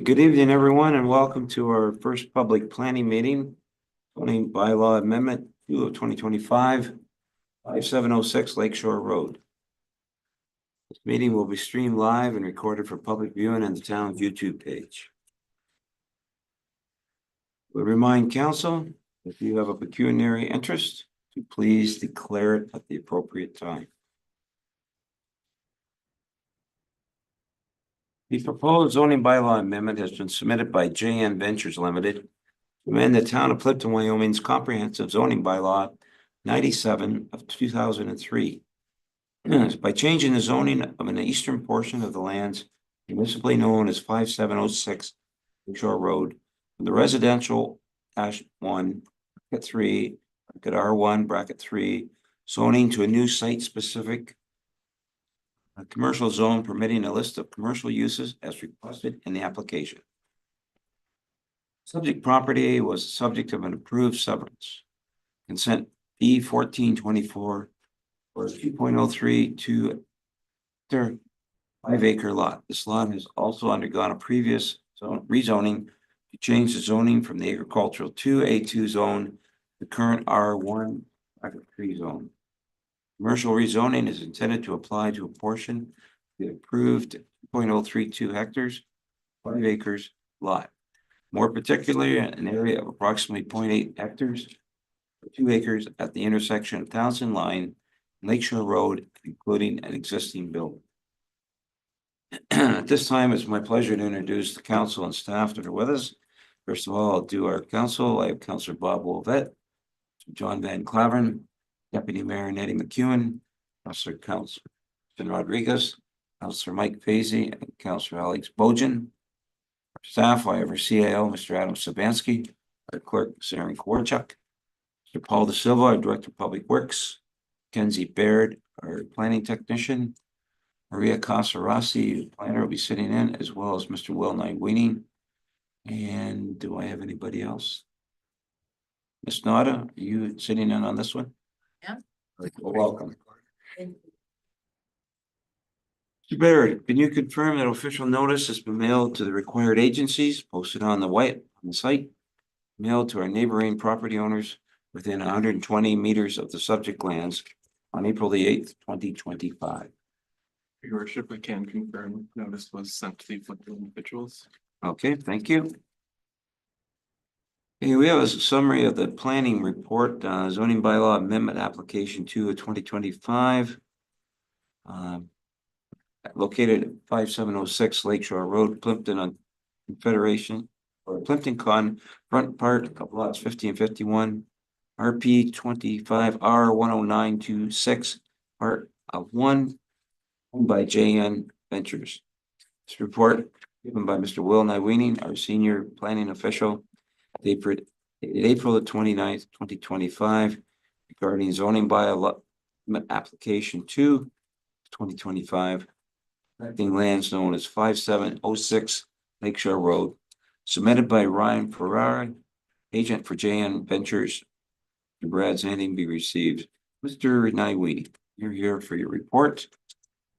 Good evening, everyone, and welcome to our first public planning meeting. Zoning bylaw amendment 2 of 2025, 5706 Lakeshore Road. This meeting will be streamed live and recorded for public viewing on the town's YouTube page. We remind council, if you have a pecuniary interest, to please declare it at the appropriate time. The proposed zoning bylaw amendment has been submitted by JN Ventures Limited to amend the town of Plympton-Wyoming's comprehensive zoning bylaw 97 of 2003. By changing the zoning of an eastern portion of the lands municipally known as 5706 Lakeshore Road from the residential -1 (3) R1 (3) zoning to a new site-specific commercial zone permitting a list of commercial uses as requested in the application. Subject property was the subject of an approved severance. Consent B 1424 for 2.03 to 5-acre lot. This lot has also undergone a previous rezoning to change the zoning from the agricultural 2A2 zone to the current R1 (3) zone. Commercial rezoning is intended to apply to a portion of the approved 2.032 hectares, 5 acres lot. More particularly, an area of approximately 0.8 hectares, or 2 acres at the intersection of Townsend Line and Lakeshore Road, including an existing building. At this time, it's my pleasure to introduce the council and staff that are with us. First of all, I'll do our council. I have Councillor Bob Wolvett, John Van Claveren, Deputy Mayor Nettie McEwen, Councillor Rodriguez, Councillor Mike Fazy, and Councillor Alex Bojan. Our staff, I have our CAO, Mr. Adam Sabansky, our clerk, Sarah Kwarchuk, Mr. Paul De Silva, our Director of Public Works, Kenzie Baird, our planning technician, Maria Casarasi, planner, will be sitting in, as well as Mr. Will Nightweening. And do I have anybody else? Ms. Nada, are you sitting in on this one? Yeah. Well, welcome. Mr. Baird, can you confirm that official notice has been mailed to the required agencies, posted on the site, mailed to our neighboring property owners within 120 meters of the subject lands on April the 8th, 2025? Your worship, I can confirm notice was sent to the affected individuals. Okay, thank you. Okay, we have a summary of the planning report, zoning bylaw amendment application 2 of 2025. Located at 5706 Lakeshore Road, Plympton on Confederation or Plympton front part of lots 50 and 51, RP 25R 10926, part of 1, owned by JN Ventures. This report given by Mr. Will Nightweening, our senior planning official, dated April the 29th, 2025, regarding zoning bylaw application 2 2025, affecting lands known as 5706 Lakeshore Road, submitted by Ryan Ferrari, agent for JN Ventures. Brad's handing be received. Mr. Nightweening, you're here for your report.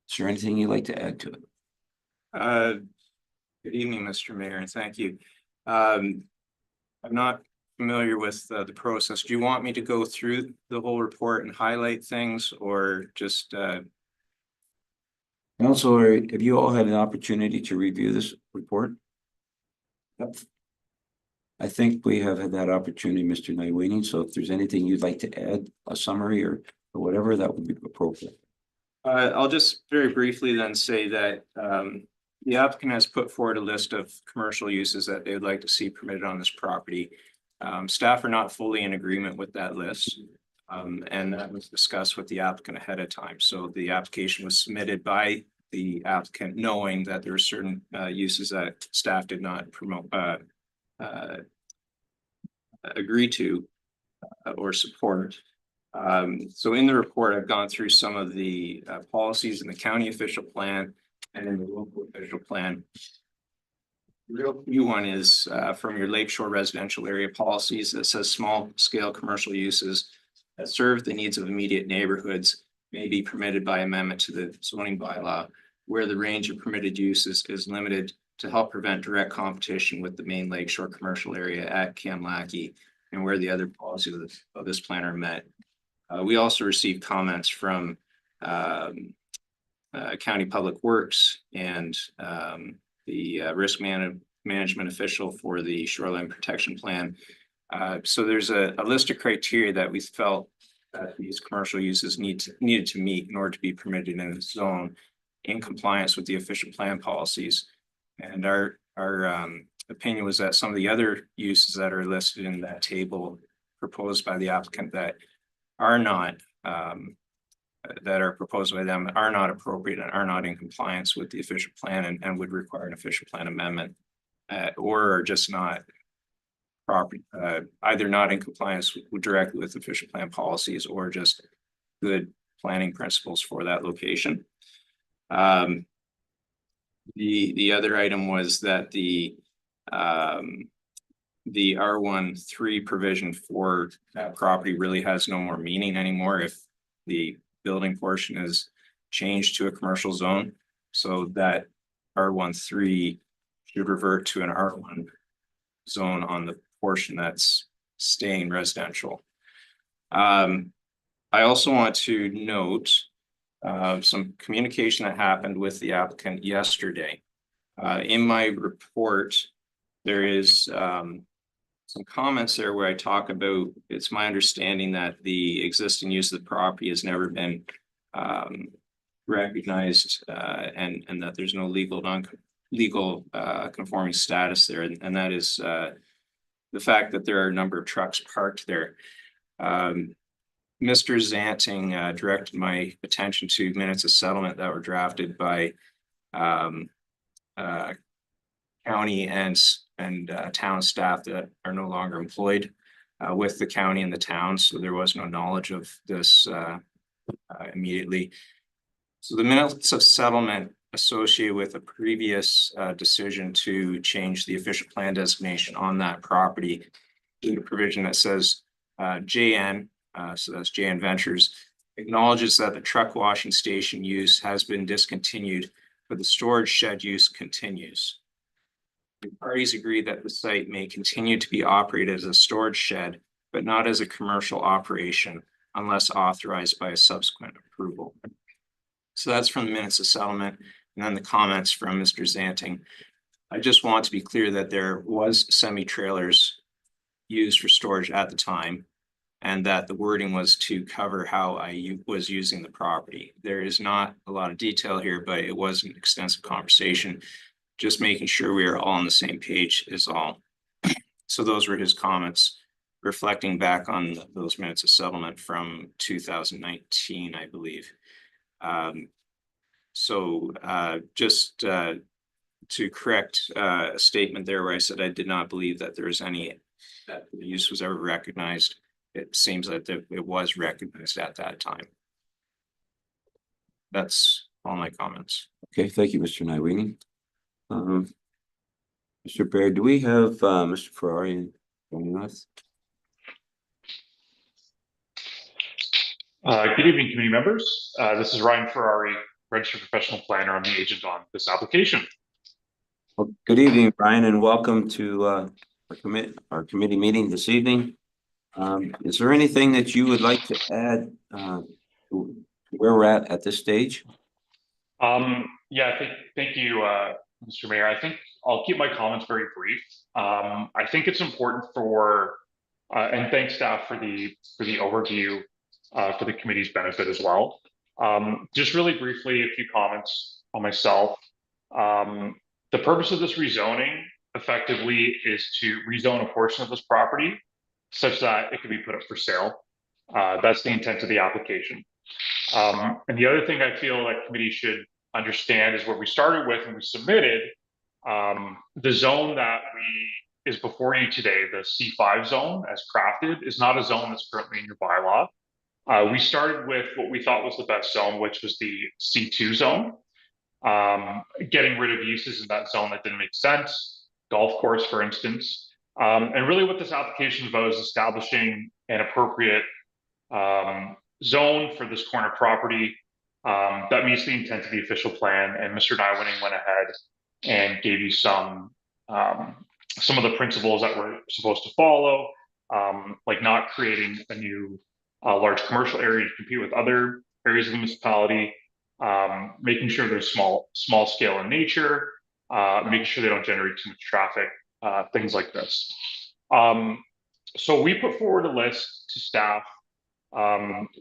Is there anything you'd like to add to it? Good evening, Mr. Mayor, and thank you. I'm not familiar with the process. Do you want me to go through the whole report and highlight things, or just Councilor, have you all had an opportunity to review this report? Yep. I think we have had that opportunity, Mr. Nightweening. So if there's anything you'd like to add, a summary or whatever, that would be appropriate. I'll just very briefly then say that the applicant has put forward a list of commercial uses that they would like to see permitted on this property. Staff are not fully in agreement with that list. And that was discussed with the applicant ahead of time. So the application was submitted by the applicant knowing that there were certain uses that staff did not agree to or support. So in the report, I've gone through some of the policies in the county official plan and in the local official plan. The real key one is from your Lakeshore residential area policies that says small scale commercial uses that serve the needs of immediate neighborhoods may be permitted by amendment to the zoning bylaw, where the range of permitted uses is limited to help prevent direct competition with the main lakeshore commercial area at Kamlaki and where the other policies of this plan are met. We also received comments from County Public Works and the risk management official for the shoreline protection plan. So there's a list of criteria that we felt that these commercial uses needed to meet in order to be permitted in the zone in compliance with the official plan policies. And our opinion was that some of the other uses that are listed in that table proposed by the applicant that are not that are proposed by them are not appropriate and are not in compliance with the official plan and would require an official plan amendment or are just not proper, either not in compliance directly with official plan policies or just good planning principles for that location. The other item was that the R13 provision for that property really has no more meaning anymore if the building portion is changed to a commercial zone. So that R13 should revert to an R1 zone on the portion that's staying residential. I also want to note some communication that happened with the applicant yesterday. In my report, there is some comments there where I talk about, it's my understanding that the existing use of the property has never been recognized and that there's no legal conforming status there. And that is the fact that there are a number of trucks parked there. Mr. Zanting directed my attention to minutes of settlement that were drafted by county and town staff that are no longer employed with the county and the town. So there was no knowledge of this immediately. So the minutes of settlement associated with a previous decision to change the official plan designation on that property, the provision that says JN, so that's JN Ventures, acknowledges that the truck washing station use has been discontinued, but the storage shed use continues. The parties agree that the site may continue to be operated as a storage shed, but not as a commercial operation unless authorized by a subsequent approval. So that's from the minutes of settlement, and then the comments from Mr. Zanting. I just want to be clear that there was semi-trailers used for storage at the time, and that the wording was to cover how I was using the property. There is not a lot of detail here, but it was an extensive conversation, just making sure we are all on the same page is all. So those were his comments, reflecting back on those minutes of settlement from 2019, I believe. Just to correct a statement there where I said I did not believe that there was any, that the use was ever recognized. It seems that it was recognized at that time. That's all my comments. Okay, thank you, Mr. Nywini. Mr. Baird, do we have Mr. Ferrari joining us? Good evening, committee members. This is Ryan Ferrari, registered professional planner. I'm the agent on this application. Well, good evening, Brian, and welcome to our committee meeting this evening. Is there anything that you would like to add to where we're at this stage? Yeah, thank you, Mr. Mayor. I think I'll keep my comments very brief. I think it's important for, and thanks staff for the overview for the committee's benefit as well. Just really briefly, a few comments on myself. The purpose of this rezoning effectively is to rezone a portion of this property such that it can be put up for sale. That's the intent of the application. And the other thing I feel like committee should understand is what we started with and we submitted. The zone that is before you today, the C5 zone as crafted, is not a zone that's currently in your bylaw. We started with what we thought was the best zone, which was the C2 zone. Getting rid of uses in that zone that didn't make sense, golf course, for instance. And really what this application is about is establishing an appropriate zone for this corner property that meets the intent of the official plan. And Mr. Nywini went ahead and gave you some of the principles that we're supposed to follow, like not creating a new large commercial area to compete with other areas of the municipality, making sure they're small scale in nature, making sure they don't generate too much traffic, things like this. So we put forward a list to staff.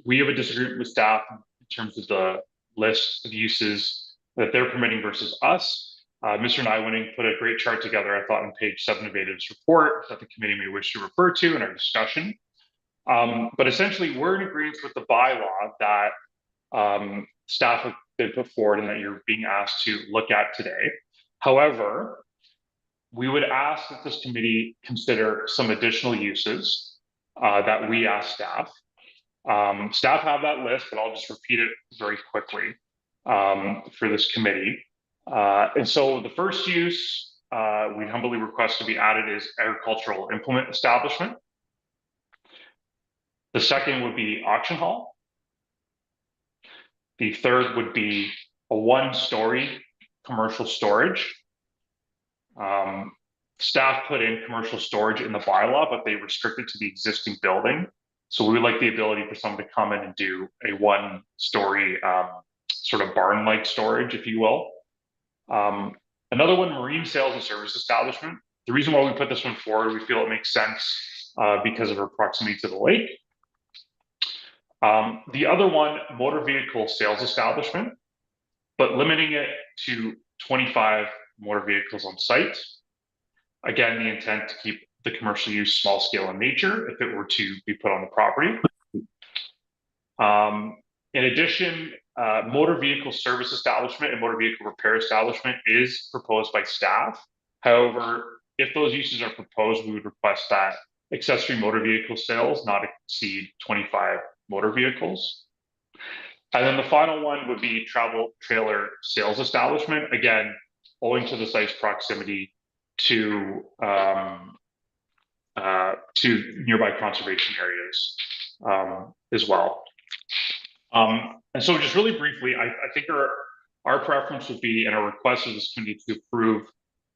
We have a disagreement with staff in terms of the list of uses that they're permitting versus us. Mr. Nywinning put a great chart together, I thought, on page 7 of ADJ's report that the committee may wish to refer to in our discussion. But essentially, we're in agreement with the bylaw that staff have been put forward and that you're being asked to look at today. However, we would ask that this committee consider some additional uses that we ask staff. Staff have that list, but I'll just repeat it very quickly for this committee. And so the first use we humbly request to be added is agricultural implement establishment. The second would be auction hall. The third would be a one-story commercial storage. Staff put in commercial storage in the bylaw, but they restrict it to the existing building. So we would like the ability for someone to come in and do a one-story sort of barn-like storage, if you will. Another one, marine sales and service establishment. The reason why we put this one forward, we feel it makes sense because of our proximity to the lake. The other one, motor vehicle sales establishment, but limiting it to 25 motor vehicles on site. Again, the intent to keep the commercial use small scale in nature if it were to be put on the property. In addition, motor vehicle service establishment and motor vehicle repair establishment is proposed by staff. However, if those uses are proposed, we would request that accessory motor vehicle sales not exceed 25 motor vehicles. And then the final one would be travel trailer sales establishment. Again, owing to the site's proximity to nearby conservation areas as well. And so just really briefly, I think our preference would be, and our request of this committee, to approve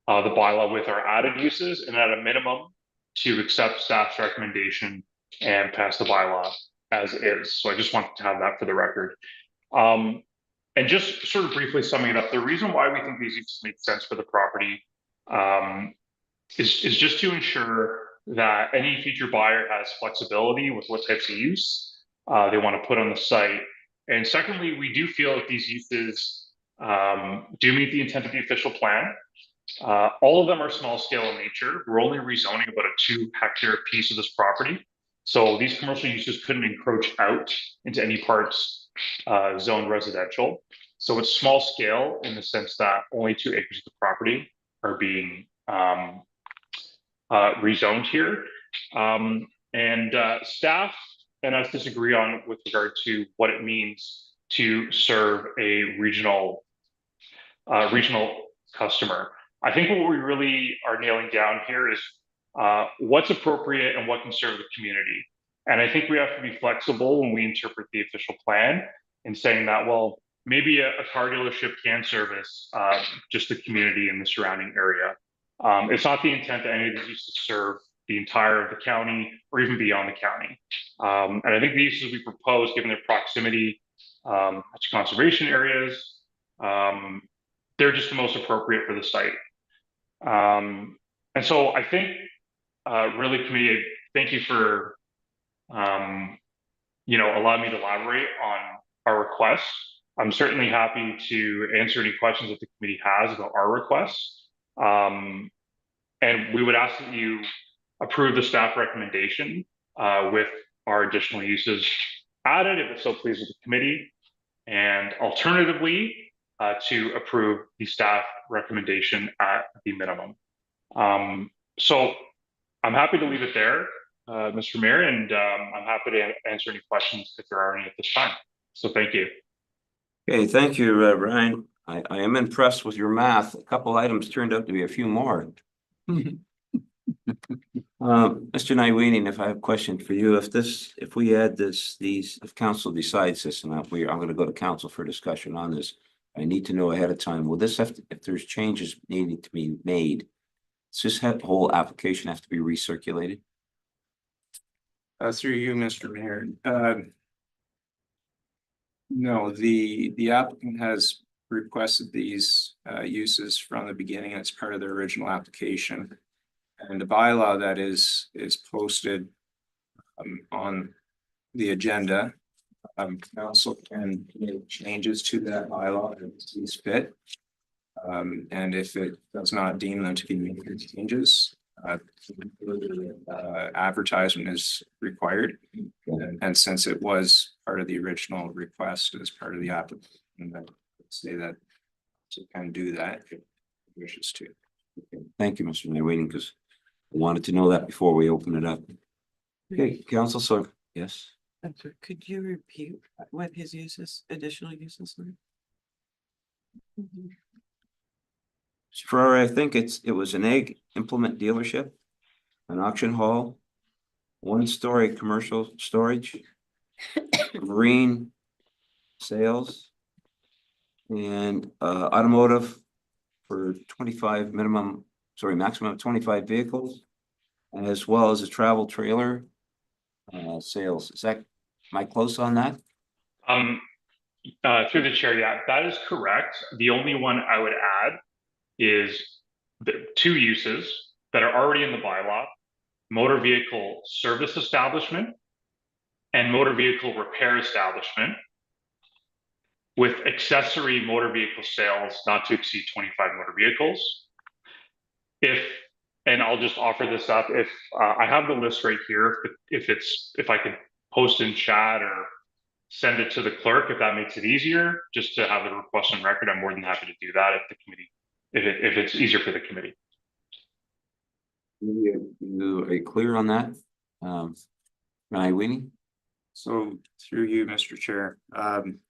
the bylaw with our added uses, and at a minimum to accept staff's recommendation and pass the bylaw as is. So I just wanted to have that for the record. And just sort of briefly summing it up, the reason why we think these uses make sense for the property is just to ensure that any future buyer has flexibility with what types of use they want to put on the site. And secondly, we do feel that these uses do meet the intent of the official plan. All of them are small scale in nature. We're only rezoning about a 2-hectare piece of this property. So these commercial uses couldn't encroach out into any parts zoned residential. So it's small scale in the sense that only 2 acres of the property are being rezoned here. And staff and us disagree on with regard to what it means to serve a regional customer. I think what we really are nailing down here is what's appropriate and what can serve the community. And I think we have to be flexible when we interpret the official plan in saying that, well, maybe a car dealership can service just the community in the surrounding area. It's not the intent that any of these uses serve the entire of the county or even beyond the county. And I think the uses we propose, given their proximity to conservation areas, they're just the most appropriate for the site. And so I think really, committee, thank you for allowing me to elaborate on our requests. I'm certainly happy to answer any questions that the committee has about our requests. And we would ask that you approve the staff recommendation with our additional uses added, if it's so pleased with the committee, and alternatively to approve the staff recommendation at the minimum. So I'm happy to leave it there, Mr. Mayor, and I'm happy to answer any questions if there are any at this time. So thank you. Okay, thank you, Ryan. I am impressed with your math. A couple items turned out to be a few more. Mr. Nywinning, if I have a question for you, if we add if council decides this, and I'm going to go to council for discussion on this, I need to know ahead of time, will this have, if there's changes needing to be made, does this whole application have to be recirculated? Through you, Mr. Mayor. No, the applicant has requested these uses from the beginning. It's part of their original application. And the bylaw that is posted on the agenda. Council can make changes to that bylaw if it sees fit. And if it does not deem them to be major changes, advertisement is required. And since it was part of the original request as part of the application, that say that so can do that if it wishes to. Okay. Thank you, Mr. Mayor, waiting because I wanted to know that before we open it up. Okay, council, so yes. I'm sorry, could you repeat what his uses, additional uses are? For, I think it was an egg implement dealership, an auction hall, 1-story commercial storage, marine sales, and automotive for maximum of 25 vehicles, as well as a travel trailer sales. Is that, am I close on that? Through the chair, yeah, that is correct. The only one I would add is the 2 uses that are already in the bylaw: motor vehicle service establishment and motor vehicle repair establishment, with accessory motor vehicle sales not to exceed 25 motor vehicles. And I'll just offer this up, if I have the list right here, if I could post in chat or send it to the clerk, if that makes it easier, just to have the request on record, I'm more than happy to do that if the committee, if it's easier for the committee. You are clear on that? Ryan Weenie? So through you, Mr. Chair,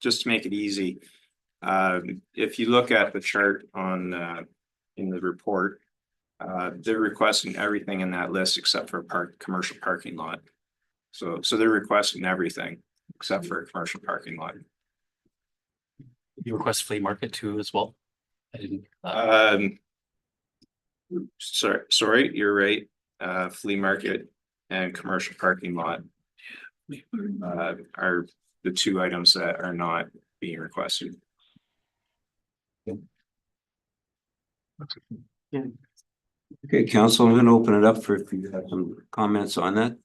just to make it easy, if you look at the chart on in the report, they're requesting everything in that list except for a commercial parking lot. So they're requesting everything except for a commercial parking lot. You request flea market too as well? I didn't. Sorry, you're right. Flea market and commercial parking lot are the 2 items that are not being requested. Okay, council, I'm going to open it up for if you have some comments on that.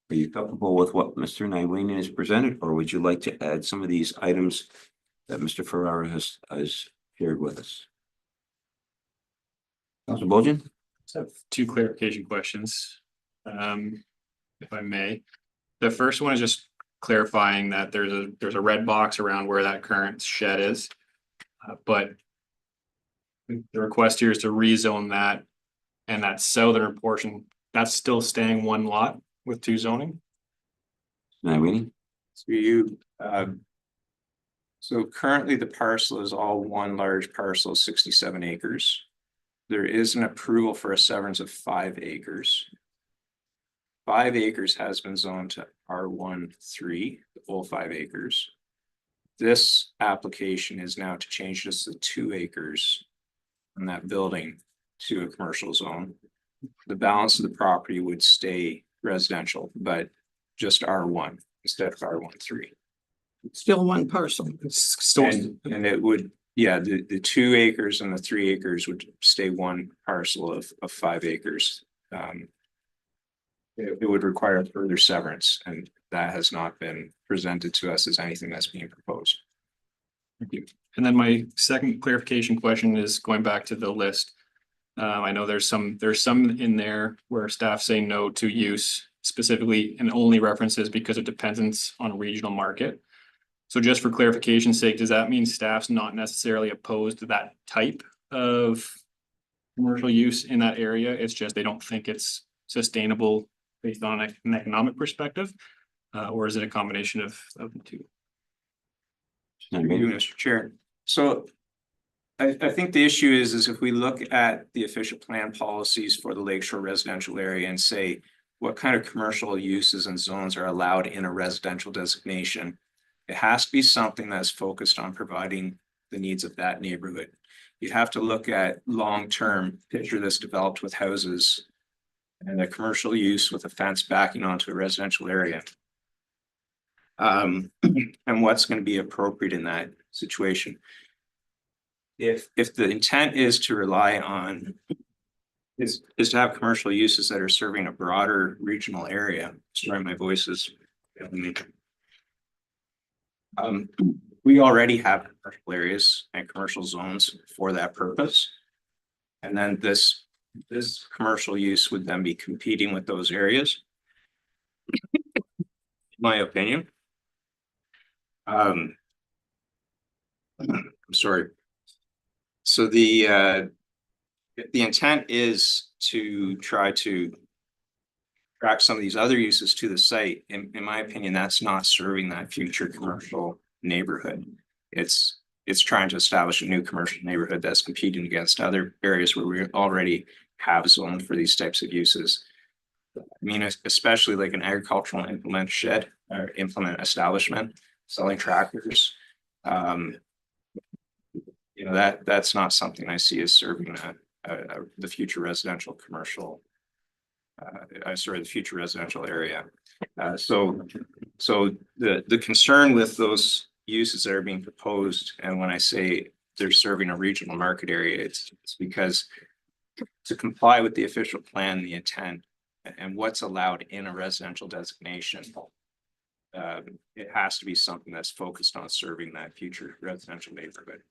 Are you comfortable with what Mr. Nyween has presented, or would you like to add some of these items that Mr. Ferrara has shared with us? Councilor Bolgen? So 2 clarification questions, if I may. The first one is just clarifying that there's a red box around where that current shed is, but the request here is to rezone that, and that southern portion, that's still staying 1 lot with 2 zoning. Nyween? So you, so currently the parcel is all 1 large parcel, 67 acres. There is an approval for a severance of 5 acres. 5 acres has been zoned to R1-3, the full 5 acres. This application is now to change this to 2 acres on that building to a commercial zone. The balance of the property would stay residential, but just R1 instead of R1-3. Still 1 parcel. It's still, And it would, yeah, the 2 acres and the 3 acres would stay 1 parcel of 5 acres. It would require further severance, and that has not been presented to us as anything that's being proposed. thank you. And then my second clarification question is going back to the list. I know there's some in there where staff say no to use specifically and only references because of dependence on a regional market. So just for clarification's sake, does that mean staff's not necessarily opposed to that type of commercial use in that area? It's just they don't think it's sustainable based on an economic perspective, or is it a combination of the 2? Thank you, Mr. Chair. So I think the issue is if we look at the official plan policies for the Lakeshore residential area and say what kind of commercial uses and zones are allowed in a residential designation, it has to be something that's focused on providing the needs of that neighborhood. You have to look at long-term, picture this developed with houses and a commercial use with a fence backing onto a residential area. And what's going to be appropriate in that situation. If the intent is to rely on is to have commercial uses that are serving a broader regional area. Sorry, my voice is failing me. We already have commercial areas and commercial zones for that purpose. And then this commercial use would then be competing with those areas. In my opinion. I'm sorry. So the intent is to try to track some of these other uses to the site. In my opinion, that's not serving that future commercial neighborhood. It's trying to establish a new commercial neighborhood that's competing against other areas where we already have zoned for these types of uses. I mean, especially like an agricultural implement shed or implement establishment, selling tractors. You know, that's not something I see as serving the future residential commercial. The future residential area. So the concern with those uses that are being proposed, and when I say they're serving a regional market area, it's because to comply with the official plan, the intent, and what's allowed in a residential designation, it has to be something that's focused on serving that future residential neighborhood.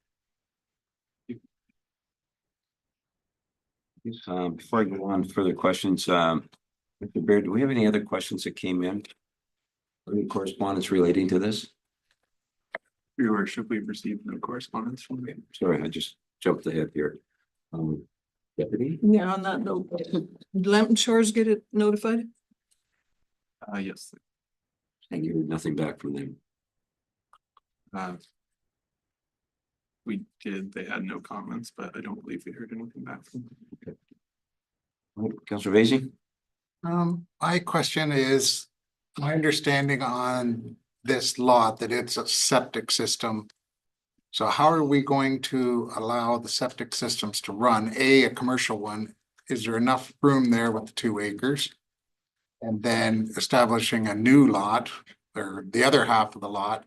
Before I go on further questions, Mr. Baird, do we have any other questions that came in? Any correspondence relating to this? Your worship, we've received no correspondence from you. Sorry, I just jumped ahead here. Deputy? Yeah, on that note, did Plympton Shores get it notified? Yes. And you heard nothing back from them. We did, they had no comments, but I don't believe we heard anything back from them. Councilor Vasey? My question is, my understanding on this lot that it's a septic system. So how are we going to allow the septic systems to run? A commercial one, is there enough room there with the 2 acres? And then establishing a new lot or the other half of the lot.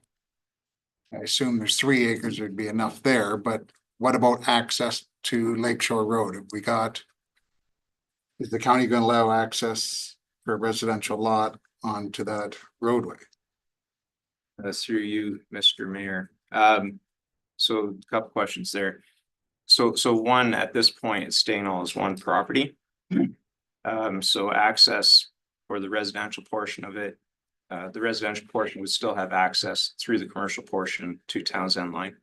I assume there's 3 acres, there'd be enough there, but what about access to Lakeshore Road? Have we got? Is the county going to allow access for a residential lot onto that roadway? Through you, Mr. Mayor. So a couple questions there. So one, at this point, it's staying all as one property. So access for the residential portion of it, the residential portion would still have access through the commercial portion to Townsend Line.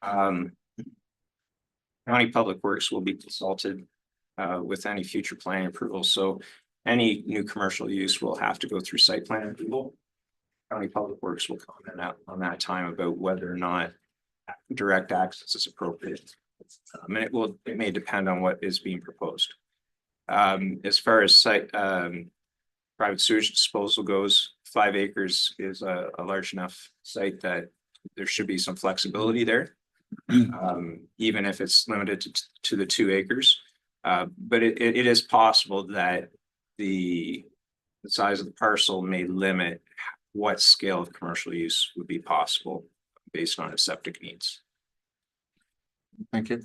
County Public Works will be consulted with any future planning approval. So any new commercial use will have to go through site plan approval. County Public Works will comment out on that time about whether or not direct access is appropriate. And it may depend on what is being proposed. As far as site private sewage disposal goes, 5 acres is a large enough site that there should be some flexibility there. Even if it's limited to the 2 acres. But it is possible that the size of the parcel may limit what scale of commercial use would be possible based on its septic needs. Thank you.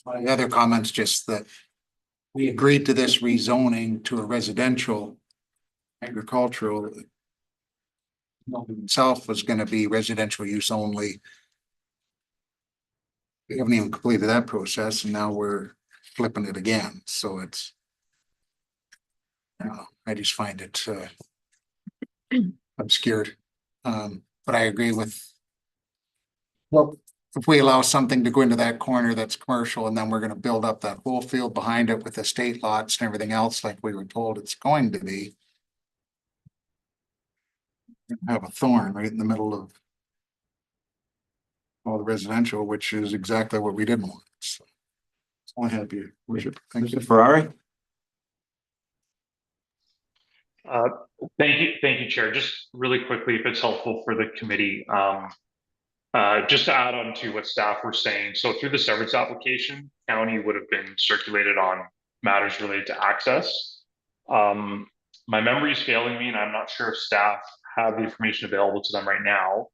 My other comments just that we agreed to this rezoning to a residential agricultural. Itself was going to be residential use only. We haven't even completed that process and now we're flipping it again. So it's, I just find it obscured. But I agree with, well, if we allow something to go into that corner that's commercial and then we're going to build up that whole field behind it with estate lots and everything else like we were told it's going to be. Have a thorn right in the middle of all the residential, which is exactly what we didn't want. So that's all I have here, Worship. Thank you. Ferrari? Thank you, Chair. Just really quickly, if it's helpful for the committee, Just to add on to what staff were saying, so through the severance application, county would have been circulated on matters related to access. My memory is failing me, and I'm not sure if staff have the information available to them right now.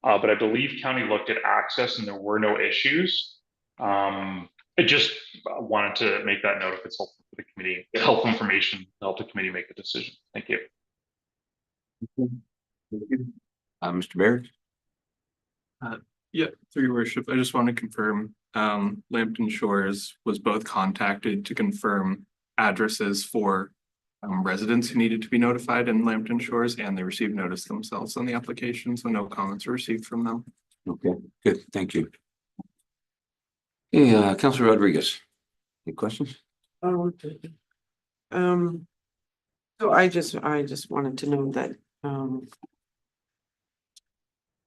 But I believe county looked at access and there were no issues. I just wanted to make that note if it's helpful for the committee, help information to help the committee make a decision. Thank you. Mr. Barrett? Yeah, through your worship, I just want to confirm, Lambton Shores was both contacted to confirm addresses for residents who needed to be notified in Lambton Shores, and they received notice themselves on the application, so no comments were received from them. Okay, good, thank you. Hey, Councilor Rodriguez, any questions? So I just wanted to know that,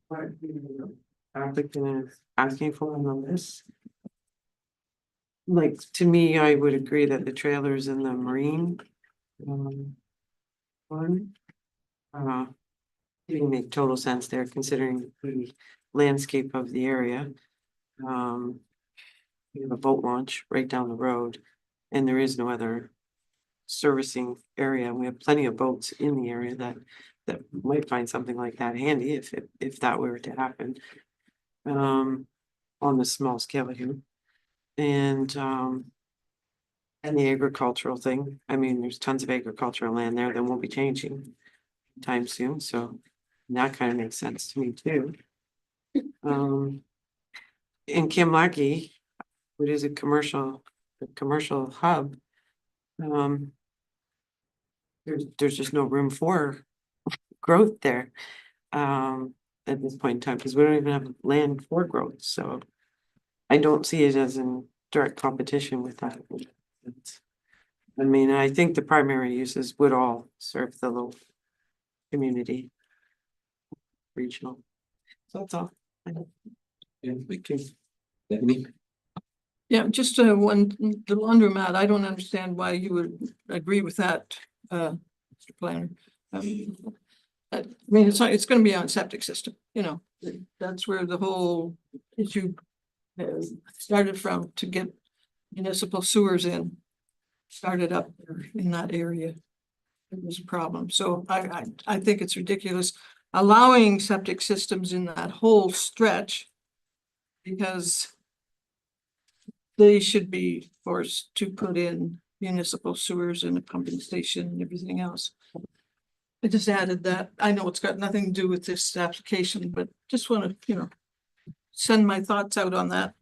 what the applicant is asking for on the list. Like, to me, I would agree that the trailers in the marine, one, it make total sense there considering the landscape of the area. We have a boat launch right down the road, and there is no other servicing area. We have plenty of boats in the area that might find something like that handy if that were to happen. On the small scale here. And the agricultural thing. I mean, there's tons of agricultural land there that won't be changing time soon, so that kind of makes sense to me too. In Kimlaki, what is a commercial hub, there's just no room for growth there at this point in time, because we don't even have land for growth, so I don't see it as in direct competition with that. I mean, I think the primary uses would all serve the local community, regional. So that's all. Stephanie? Yeah, just one, the laundromat, I don't understand why you would agree with that, Mr. Planner. I mean, it's gonna be on septic system, you know, that's where the whole issue started from, to get municipal sewers in, started up there in that area. It was a problem, so I think it's ridiculous allowing septic systems in that whole stretch, because they should be forced to put in municipal sewers and a pumping station and everything else. I just added that. I know it's got nothing to do with this application, but just want to, you know, send my thoughts out on that.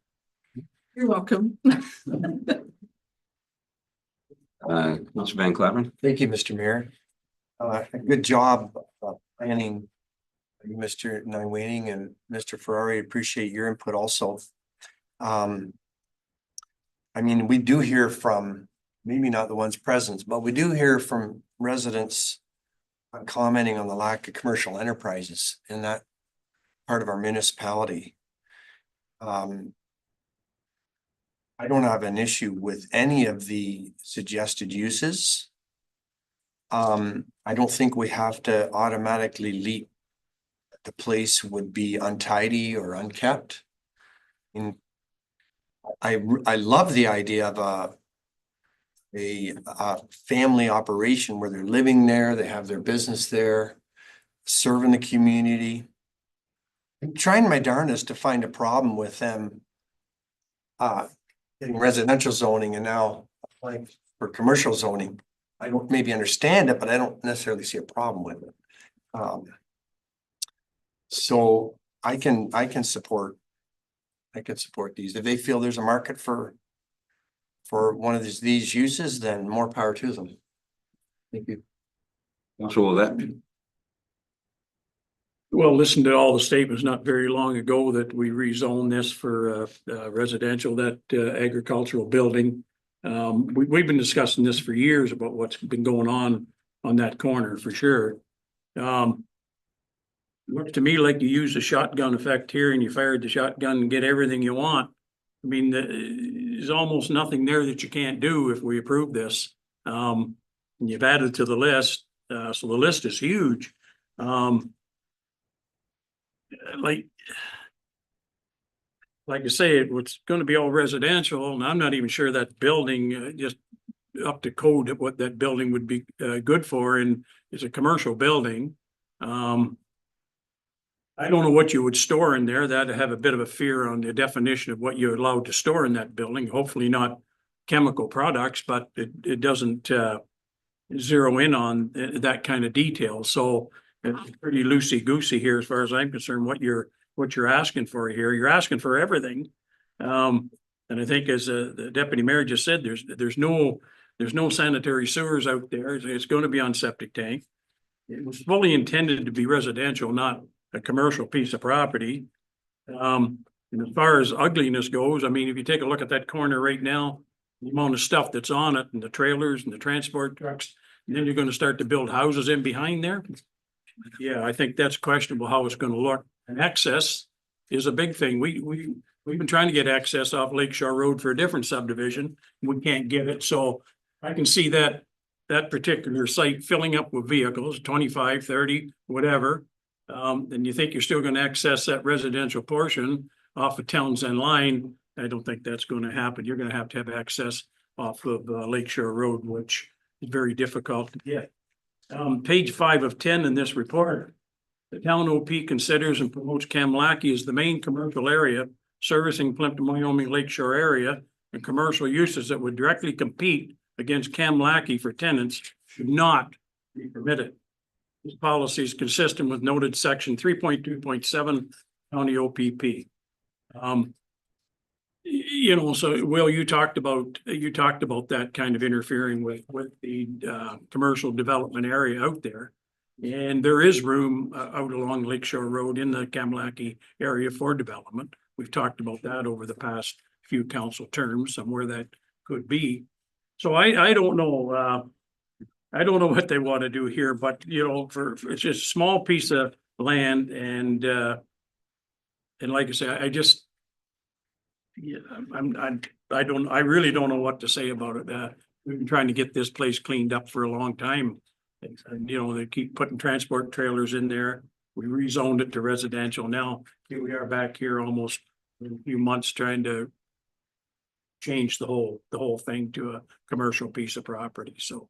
You're welcome. Councilor Van Claveren? Thank you, Mr. Mayor. Good job planning, Mr. Wyoming and Mr. Ferrari. Appreciate your input also. I mean, we do hear from, maybe not the ones present, but we do hear from residents commenting on the lack of commercial enterprises in that part of our municipality. I don't have an issue with any of the suggested uses. I don't think we have to automatically leap that the place would be untidy or unkept. And I love the idea of a family operation where they're living there, they have their business there, serving the community. I'm trying my darndest to find a problem with them getting residential zoning and now applying for commercial zoning. I don't maybe understand it, but I don't necessarily see a problem with it. So I can support these. If they feel there's a market for one of these uses, then more power to them. Thank you. Councilor Willett? Well, listen to all the statements not very long ago that we rezoned this for residential, that agricultural building. We've been discussing this for years about what's been going on that corner for sure. Looks to me like you used the shotgun effect here and you fired the shotgun and get everything you want. I mean, there's almost nothing there that you can't do if we approve this. And you've added to the list, so the list is huge. Like, like I say, it's gonna be all residential, and I'm not even sure that building, just up to code of what that building would be, good for, and it's a commercial building. I don't know what you would store in there. That'd have a bit of a fear on the definition of what you're allowed to store in that building. Hopefully not chemical products, but it doesn't, zero in on that kind of detail. So it's pretty loosey-goosey here as far as I'm concerned, what you're asking for here. You're asking for everything. And I think as the deputy mayor just said, there's no sanitary sewers out there. It's going to be on septic tank. It was fully intended to be residential, not a commercial piece of property. And as far as ugliness goes, I mean, if you take a look at that corner right now, the amount of stuff that's on it and the trailers and the transport trucks, and then you're going to start to build houses in behind there. Yeah, I think that's questionable how it's going to look. And access is a big thing. We've been trying to get access off Lakeshore Road for a different subdivision. We can't get it. So I can see that particular site filling up with vehicles, 25, 30, whatever. And you think you're still going to access that residential portion off of Townsend Line. I don't think that's going to happen. You're going to have access off of Lakeshore Road, which is very difficult to get. Page 5 of 10 in this report, the town OP considers and promotes Kamlaki as the main commercial area servicing Plympton-Wyoming Lakeshore area, and commercial uses that would directly compete against Kamlaki for tenants should not be permitted. This policy is consistent with noted section 3.2.7 county OPP. You know, so Will, you talked about that kind of interfering with the commercial development area out there. And there is room out along Lakeshore Road in the Kamlaki area for development. We've talked about that over the past few council terms, somewhere that could be. So I don't know. I don't know what they want to do here, but you know, for it's just a small piece of land, and like I say, I really don't know what to say about it. We've been trying to get this place cleaned up for a long time. And, you know, they keep putting transport trailers in there. We rezoned it to residential. Now here we are back here almost in a few months trying to change the whole thing to a commercial piece of property. So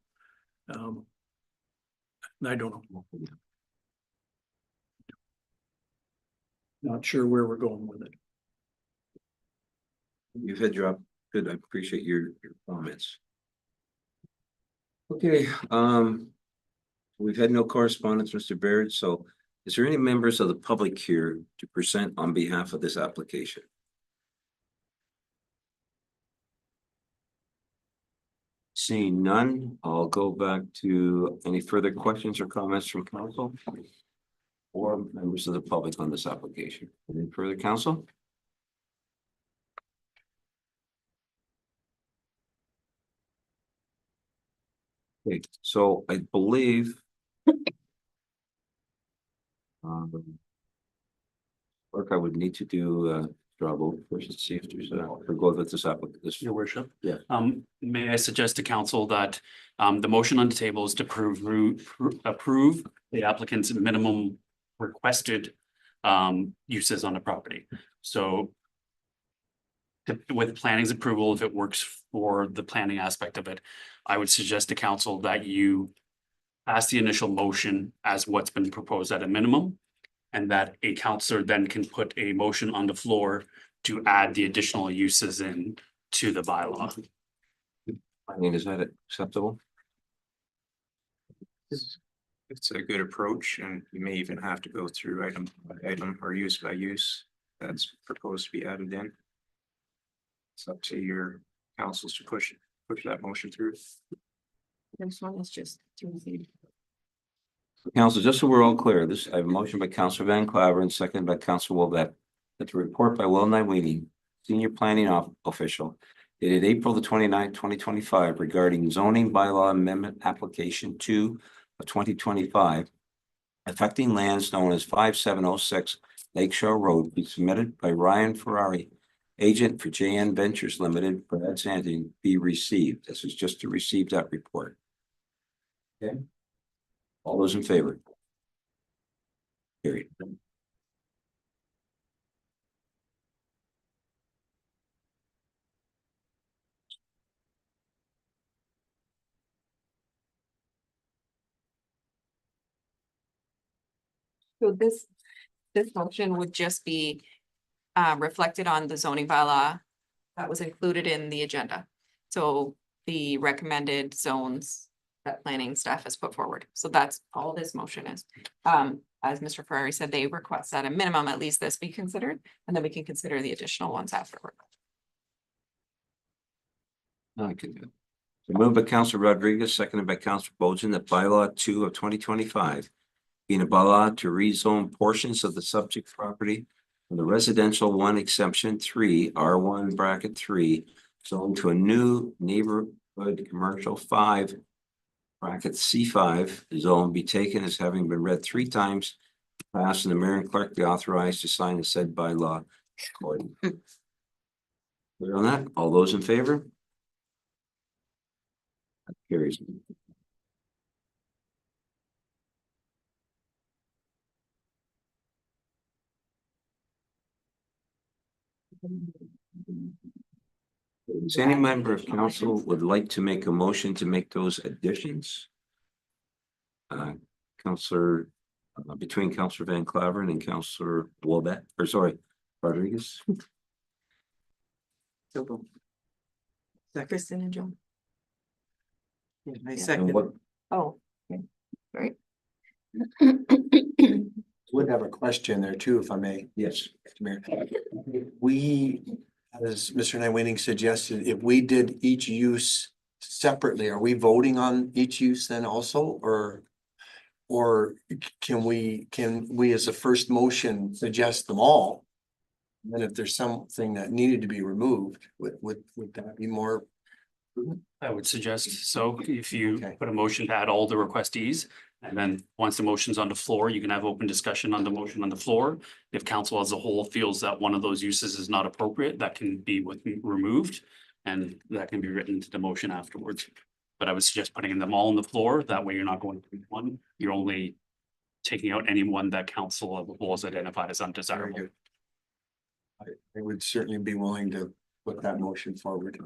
I don't know. Not sure where we're going with it. You've had your, good, I appreciate your comments. Okay, we've had no correspondence, Mr. Baird, so is there any members of the public here to present on behalf of this application? Seeing none, I'll go back to any further questions or comments from council or members of the public on this application. Any further, council? Okay, so I believe work I would need to do draw vote first to see if there's or go with this application. Your worship. Yeah. May I suggest to council that the motion on the table is to approve the applicant's minimum requested uses on the property. So with planning's approval, if it works for the planning aspect of it, I would suggest to council that you pass the initial motion as what's been proposed at a minimum, and that a councillor then can put a motion on the floor to add the additional uses in to the bylaw. I mean, is that acceptable? It's a good approach, and you may even have to go through item by item or use by use that's proposed to be added in. It's up to your councils to push that motion through. This one is just to receive. Council, just so we're all clear, I have a motion by Councilor Van Claveren, seconded by Councilor Wilbert, that the report by Will Nyweenie, Senior Planning Official, dated April the 29th, 2025, regarding zoning bylaw amendment application 2 of 2025, affecting lands known as 5706 Lakeshore Road, be submitted by Ryan Ferrari, agent for JN Ventures Limited, Brad Santing, be received. This is just to receive that report. Okay. All those in favor? Carried. So this motion would just be reflected on the zoning bylaw that was included in the agenda. So the recommended zones that planning staff has put forward. So that's all this motion is. As Mr. Ferrari said, they request at a minimum, at least this be considered, and then we can consider the additional ones afterward. I can do it. So moved by Councillor Rodriguez, seconded by Councillor Bojan, that bylaw 2 of 2025 being a bylaw to rezone portions of the subject property from the residential 1 exemption 3 R1 bracket 3 zone to a new neighborhood commercial 5 bracket C5 zone be taken as having been read 3 times, passed, and the mayor and clerk be authorized to sign the said bylaw accordingly. Clear on that? All those in favor? That carries. Does any member of council would like to make a motion to make those additions? Councillor, between Councillor Van Claveren and Councillor Wobet, or sorry, Rodriguez. So boom. Kristen and Joan. Yeah, I And second. what, Oh, okay, right. Would have a question there too, if I may. yes, Mr. Mayor. We, as Mr. Nywening suggested, if we did each use separately, are we voting on each use then also, or? Or can we as a first motion suggest them all? And then if there's something that needed to be removed, would that be more? I would suggest so. If you Okay. put a motion to add all the requestees, and then once the motion's on the floor, you can have open discussion on the motion on the floor. If council as a whole feels that one of those uses is not appropriate, that can be removed, and that can be written to the motion afterwards. But I would suggest putting them all on the floor. That way you're not going through one. You're only taking out any one that council of the whole has identified as undesirable. I would certainly be willing to put that motion forward.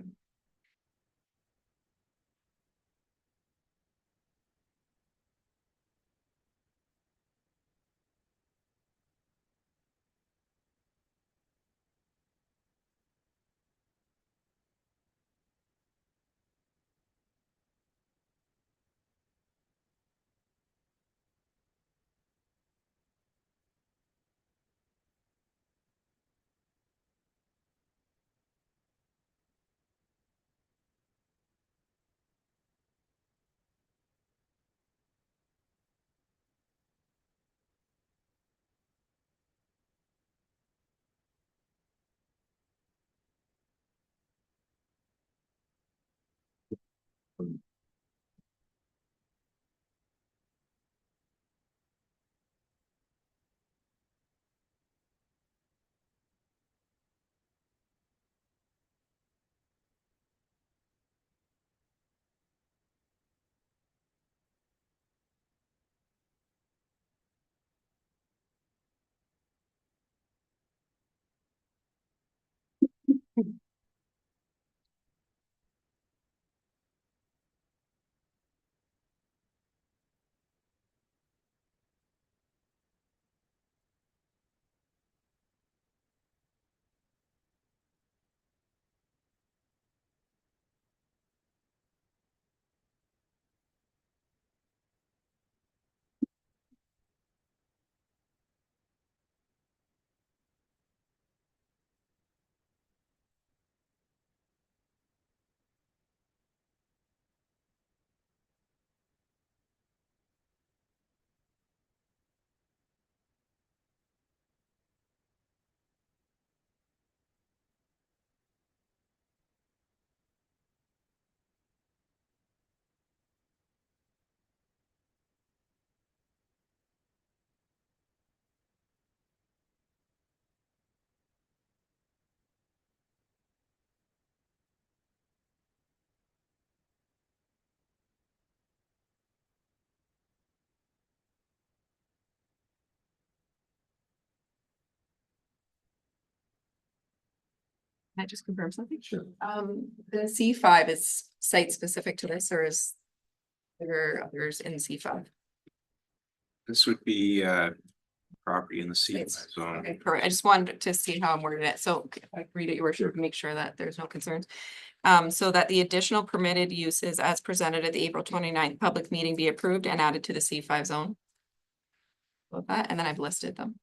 Can I just confirm something? sure. The C5 is site specific to this, or is there others in C5? This would be property in the C5 It's- zone. Okay, correct. I just wanted to see how I'm worded it. So if I read it, your worship, make sure that there's no concerns. So that the additional permitted uses as presented at the April 29th public meeting be approved and added to the C5 zone. With that, and then I've listed them.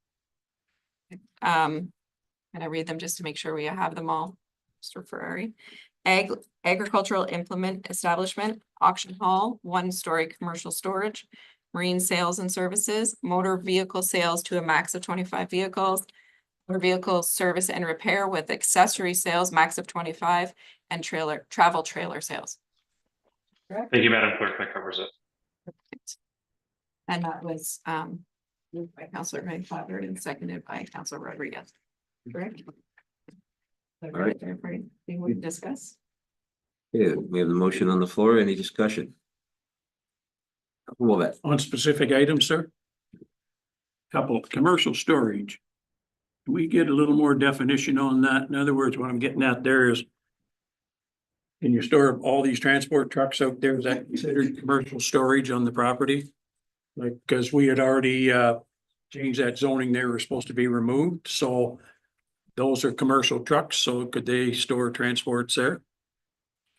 And I read them just to make sure we have them all. Mr. Ferrari. Agricultural implement establishment, auction hall, 1-story commercial storage, marine sales and services, motor vehicle sales to a max of 25 vehicles, motor vehicle service and repair with accessory sales, max of 25, and travel trailer sales. Correct? Thank you, Madam Clerk. That covers it. Perfect. And that was moved by Councillor McFadden and seconded by Councillor Rodriguez. Correct? All right. Anything we discuss? Yeah, we have the motion on the floor. Any discussion? Well, that, On specific items, sir? Couple, commercial storage. Can we get a little more definition on that? In other words, what I'm getting at there is, can you store all these transport trucks out there? Is that considered commercial storage on the property? Like, because we had already changed that zoning, they were supposed to be removed, so those are commercial trucks, so could they store transports there?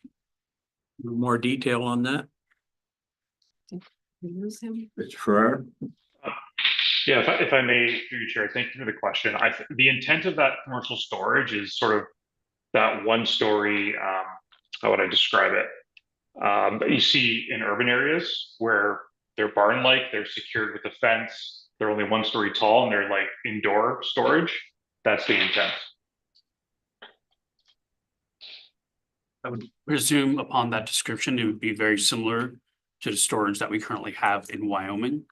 A little more detail on that? Use him. Mr. Ferrara? Yeah, if I may, through you, Chair, thank you for the question. The intent of that commercial storage is sort of that 1-story, how would I describe it? That you see in urban areas where they're barn-like, they're secured with a fence, they're only 1-story tall, and they're like indoor storage. That's the intent. I would presume upon that description, it would be very similar to the storage that we currently have in Wyoming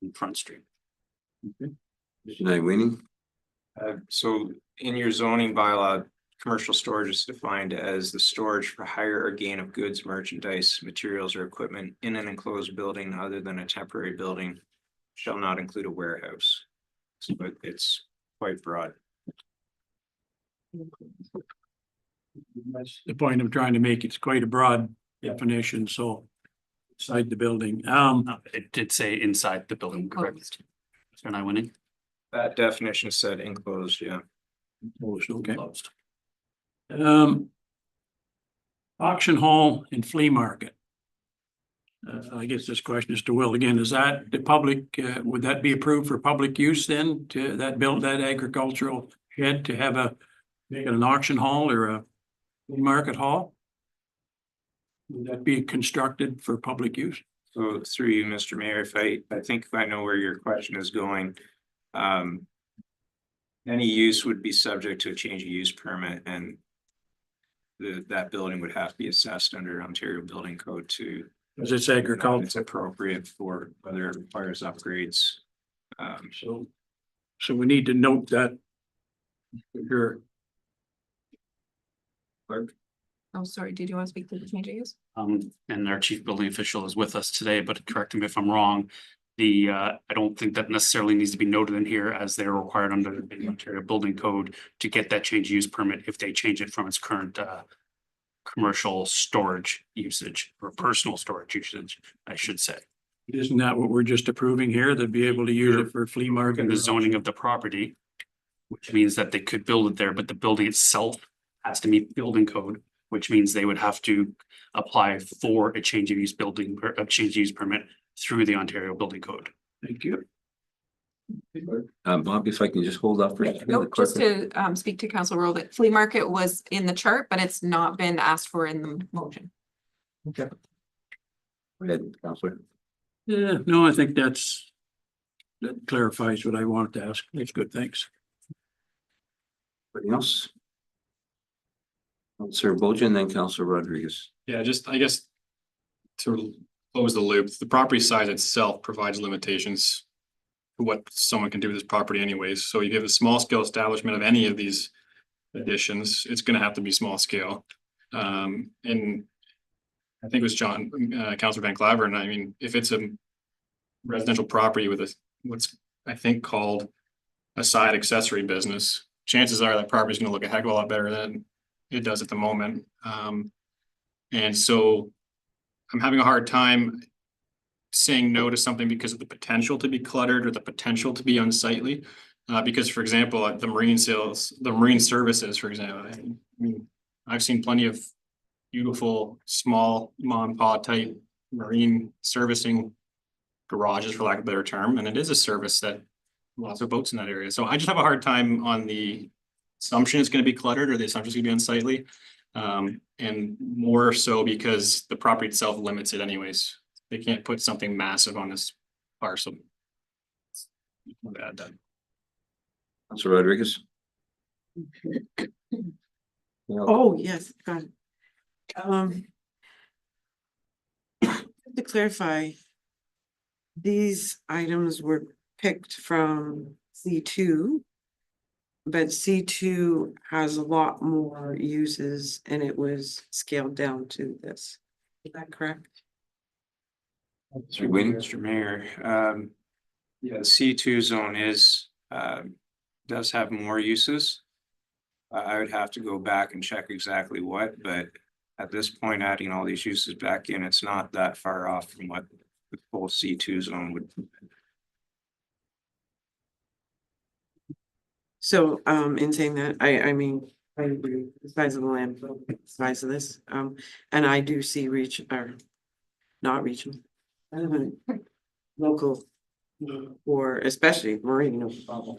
in Front Street. Mr. Nyweenie? So in your zoning bylaw, commercial storage is defined as the storage for hire or gain of goods, merchandise, materials, or equipment in an enclosed building other than a temporary building shall not include a warehouse. So it's quite broad. That's the point I'm trying to make. It's quite a broad definition, so inside the building. It did say inside the building, correct? So am I winning? That definition said enclosed, yeah. Okay. Closed. Auction hall and flea market. I guess this question is to Will again. Is that the public, would that be approved for public use then to that agricultural shed to have make it an auction hall or a flea market hall? Would that be constructed for public use? So through you, Mr. Mayor, I think if I know where your question is going, any use would be subject to a change of use permit, and that building would have to be assessed under Ontario Building Code to. Because it's It's agriculture. appropriate for whether it requires upgrades. So we need to note that. Your Clerk? Oh, sorry, did you want to speak to the change of use? And our chief building official is with us today, but correct me if I'm wrong. I don't think that necessarily needs to be noted in here as they're required under the Ontario Building Code to get that change of use permit if they change it from its current commercial storage usage or personal storage usage, I should say. Isn't that what we're just approving here? They'd be able to use it for flea market. In the zoning of the property, which means that they could build it there, but the building itself has to meet building code, which means they would have to apply for a change of use permit through the Ontario Building Code. Thank you. Bob, if I can just hold off for a second. Nope, just to speak to Council Rowe, that flea market was in the chart, but it's not been asked for in the motion. Okay. Go ahead, Counselor. Yeah, no, I think that clarifies what I wanted to ask. That's good, thanks. Anybody else? Counselor Bojan, then Counselor Rodriguez. Yeah, just, I guess, to close the loop, the property size itself provides limitations for what someone can do with this property anyways. So you give a small scale establishment of any of these additions, it's gonna have to be small scale. And I think it was Councilor Van Claveren, I mean, if it's a residential property with what's I think called a side accessory business, chances are that property is gonna look a heck of a lot better than it does at the moment. And so I'm having a hard time saying no to something because of the potential to be cluttered or the potential to be unsightly. Because for example, the marine services, for example, I mean, I've seen plenty of beautiful, small mom and pop type marine servicing garages, for lack of a better term, and it is a service that lots of boats in that area. So I just have a hard time on the assumption it's going to be cluttered or the assumption is going to be unsightly. And more so because the property itself limits it anyways. They can't put something massive on this parcel. Bad done. Councilor Rodriguez. Oh, yes, got it. To clarify, these items were picked from C2, but C2 has a lot more uses and it was scaled down to this. Is that correct? Mr. Waiting. Mr. Mayor, yeah, the C2 zone is, does have more uses. I would have to go back and check exactly what, but at this point, adding all these uses back in, it's not that far off from what the full C2 zone would. So, in saying that, I mean, I agree, the size of the land, the size of this, and I do see not regional. Local, or especially marine. Councilor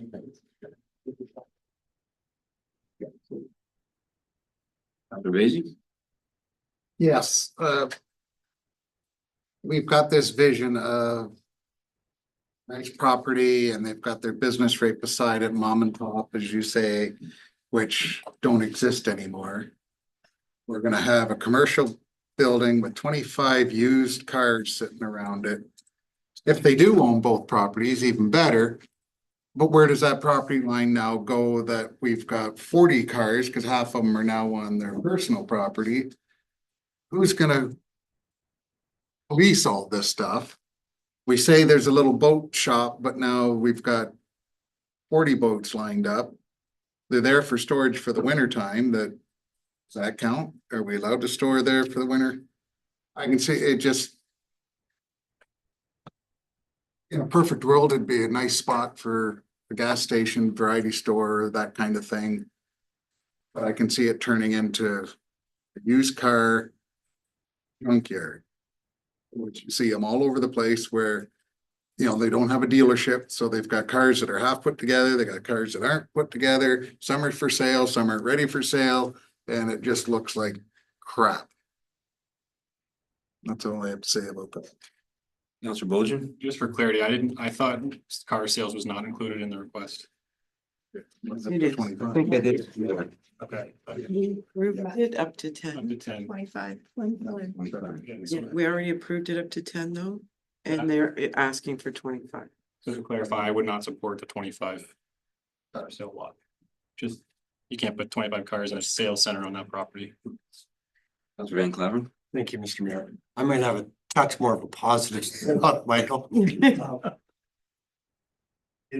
Basie. Yes, we've got this vision of nice property and they've got their business right beside it, mom and pop, as you say, which don't exist anymore. We're gonna have a commercial building with 25 used cars sitting around it. If they do own both properties, even better. But where does that property line now go that we've got 40 cars, because half of them are now on their personal property? Who's gonna police all this stuff? We say there's a little boat shop, but now we've got 40 boats lined up. They're there for storage for the winter time. Does that count? Are we allowed to store there for the winter? I can see it just. In a perfect world, it'd be a nice spot for a gas station, variety store, that kind of thing. But I can see it turning into a used car junkyard. Which you see them all over the place where, you know, they don't have a dealership, so they've got cars that are half put together, they got cars that aren't put together, some are for sale, some aren't ready for sale, and it just looks like crap. That's all I have to say about that. Councilor Bojan. Just for clarity, I thought car sales was not included in the request. It is. I think I did. Okay. We approved it up to Up 10. to 10. 25. Yeah, we already approved it up to 10 though, and they're asking for 25. So to clarify, I would not support the 25 car sale lot. Just, you can't put 25 cars in a sales center on that property. Councilor Van Cleven. Thank you, Mr. Mayor. I might have a touch more of a positive, not Michael. In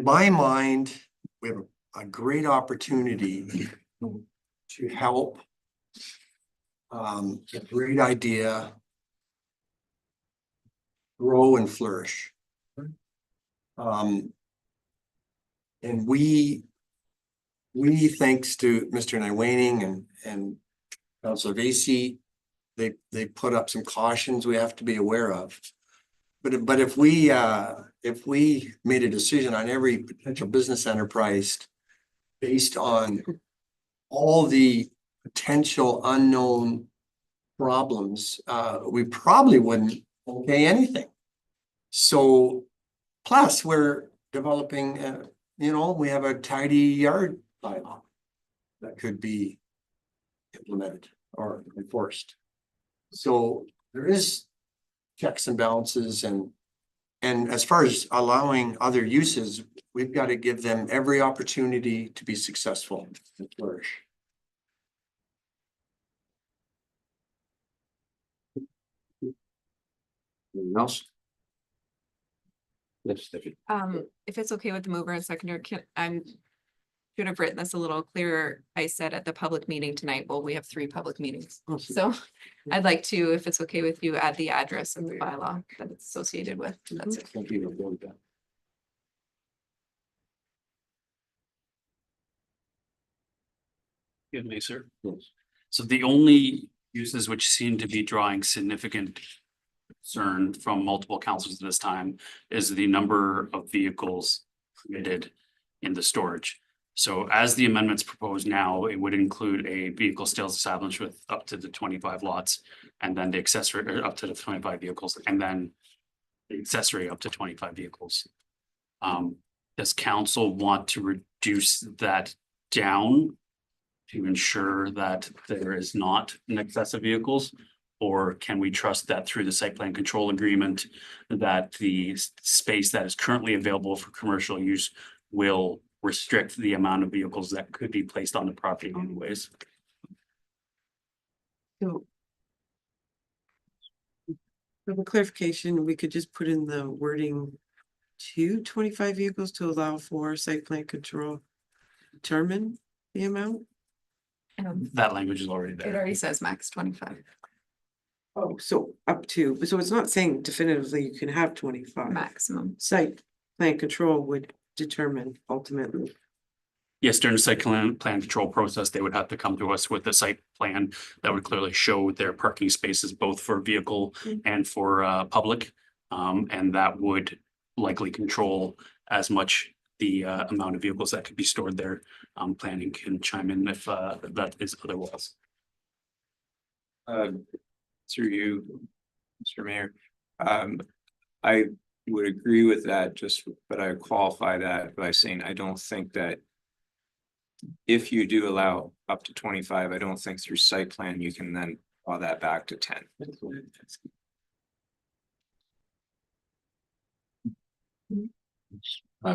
my mind, we have a great opportunity to help. A great idea. Grow and flourish. And we thanks to Mr. Wyoming and Councilor Vasey, they put up some cautions we have to be aware of. But if we made a decision on every potential business enterprise based on all the potential unknown problems, we probably wouldn't okay anything. So plus we're developing, we have a tidy yard bylaw that could be implemented or enforced. So there is checks and balances and as far as allowing other uses, we've got to give them every opportunity to be successful and flourish. Anyone else? Yes, Stephanie. If it's okay with the mover and seconder, should have written this a little clearer. I said at the public meeting tonight, well, we have 3 public meetings. So I'd like to, if it's okay with you, add the address and the bylaw that it's associated with. That's it. Give me, sir. Yes. So the only uses which seem to be drawing significant concern from multiple councils at this time is the number of vehicles permitted in the storage. So as the amendments proposed now, it would include a vehicle sales establishment with up to the 25 lots, and then the accessory or up to the 25 vehicles, and then the accessory up to 25 vehicles. Does council want to reduce that down to ensure that there is not an excess of vehicles? Or can we trust that through the site plan control agreement that the space that is currently available for commercial use will restrict the amount of vehicles that could be placed on the property anyways? So. For the clarification, we could just put in the wording to 25 vehicles to allow for site plan control. Determine the amount. That language is already It there. already says max 25 Oh, so up to, so it's not saying definitively you can have 25. maximum. Site plan control would determine ultimately. Yes, during the site plan control process, they would have to come to us with a site plan that would clearly show their parking spaces, both for vehicle and for public. And that would likely control as much the amount of vehicles that could be stored there. Planning can chime in if that is otherwise. Through you, Mr. Mayor. I would agree with that, but I qualify that by saying I don't think that if you do allow up to 25, I don't think through site plan you can then draw that back to 10.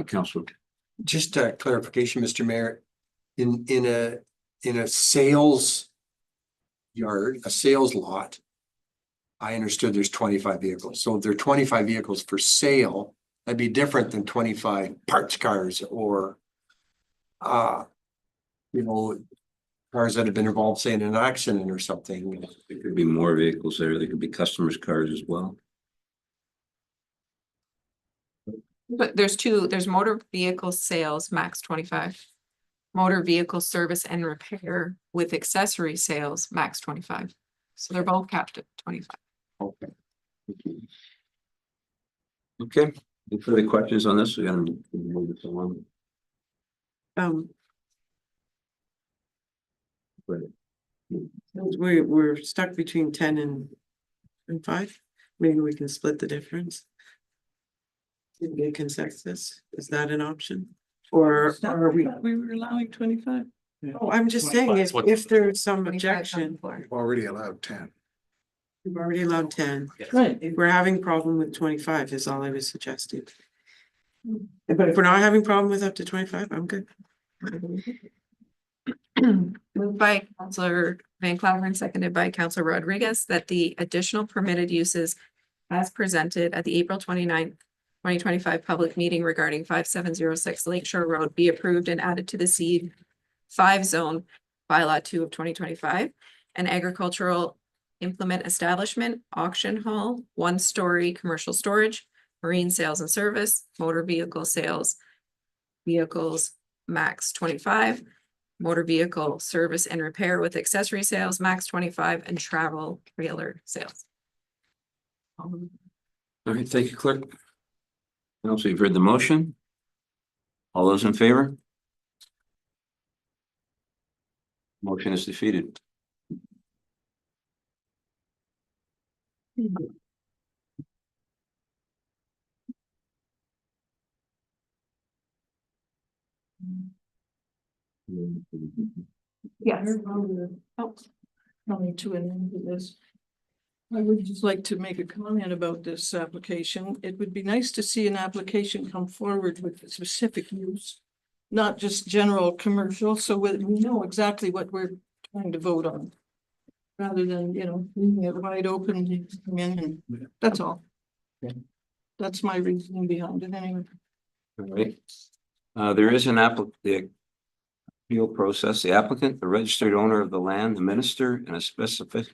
Council. Just a clarification, Mr. Mayor, in a sales yard, a sales lot, I understood there's 25 vehicles. So if there are 25 vehicles for sale, that'd be different than 25 parts cars or cars that have been involved, say, in an accident or something. There could be more vehicles there. There could be customers' cars as well. But there's motor vehicle sales, max 25. Motor vehicle service and repair with accessory sales, max 25. So they're both capped at 25. Okay. Okay, any further questions on this? We're gonna move this along. We're stuck between 10 and 5. Maybe we can split the difference. Get consensus. Is that an option? Or are we? We were allowing 25. Oh, I'm just saying, 25 is what- if there's some 25 on the objection, floor. We've already allowed 10. we've already allowed 10. Right. If we're having problem with 25 is all I was suggesting. But if we're not having problem with up to 25, I'm good. Moved by Councillor Van Claveren, seconded by Councillor Rodriguez, that the additional permitted uses as presented at the April 29th, 2025 public meeting regarding 5706 Lakeshore Road be approved and added to the C5 zone bylaw 2 of 2025. An agricultural implement establishment, auction hall, 1-story commercial storage, marine sales and service, motor vehicle sales, vehicles max 25, motor vehicle service and repair with accessory sales, max 25, and travel trailer sales. All right, thank you, clerk. Council, you've heard the motion. All those in favor? Motion is defeated. Yes. Coming to an end of this. I would just like to make a comment about this application. It would be nice to see an application come forward with specific use, not just general commercial, so we know exactly what we're trying to vote on. Rather than, leaving it wide open, you come in and that's all. That's my reasoning behind it anyway. All right. There is an appeal process, the applicant, the registered owner of the land, the minister, and a specified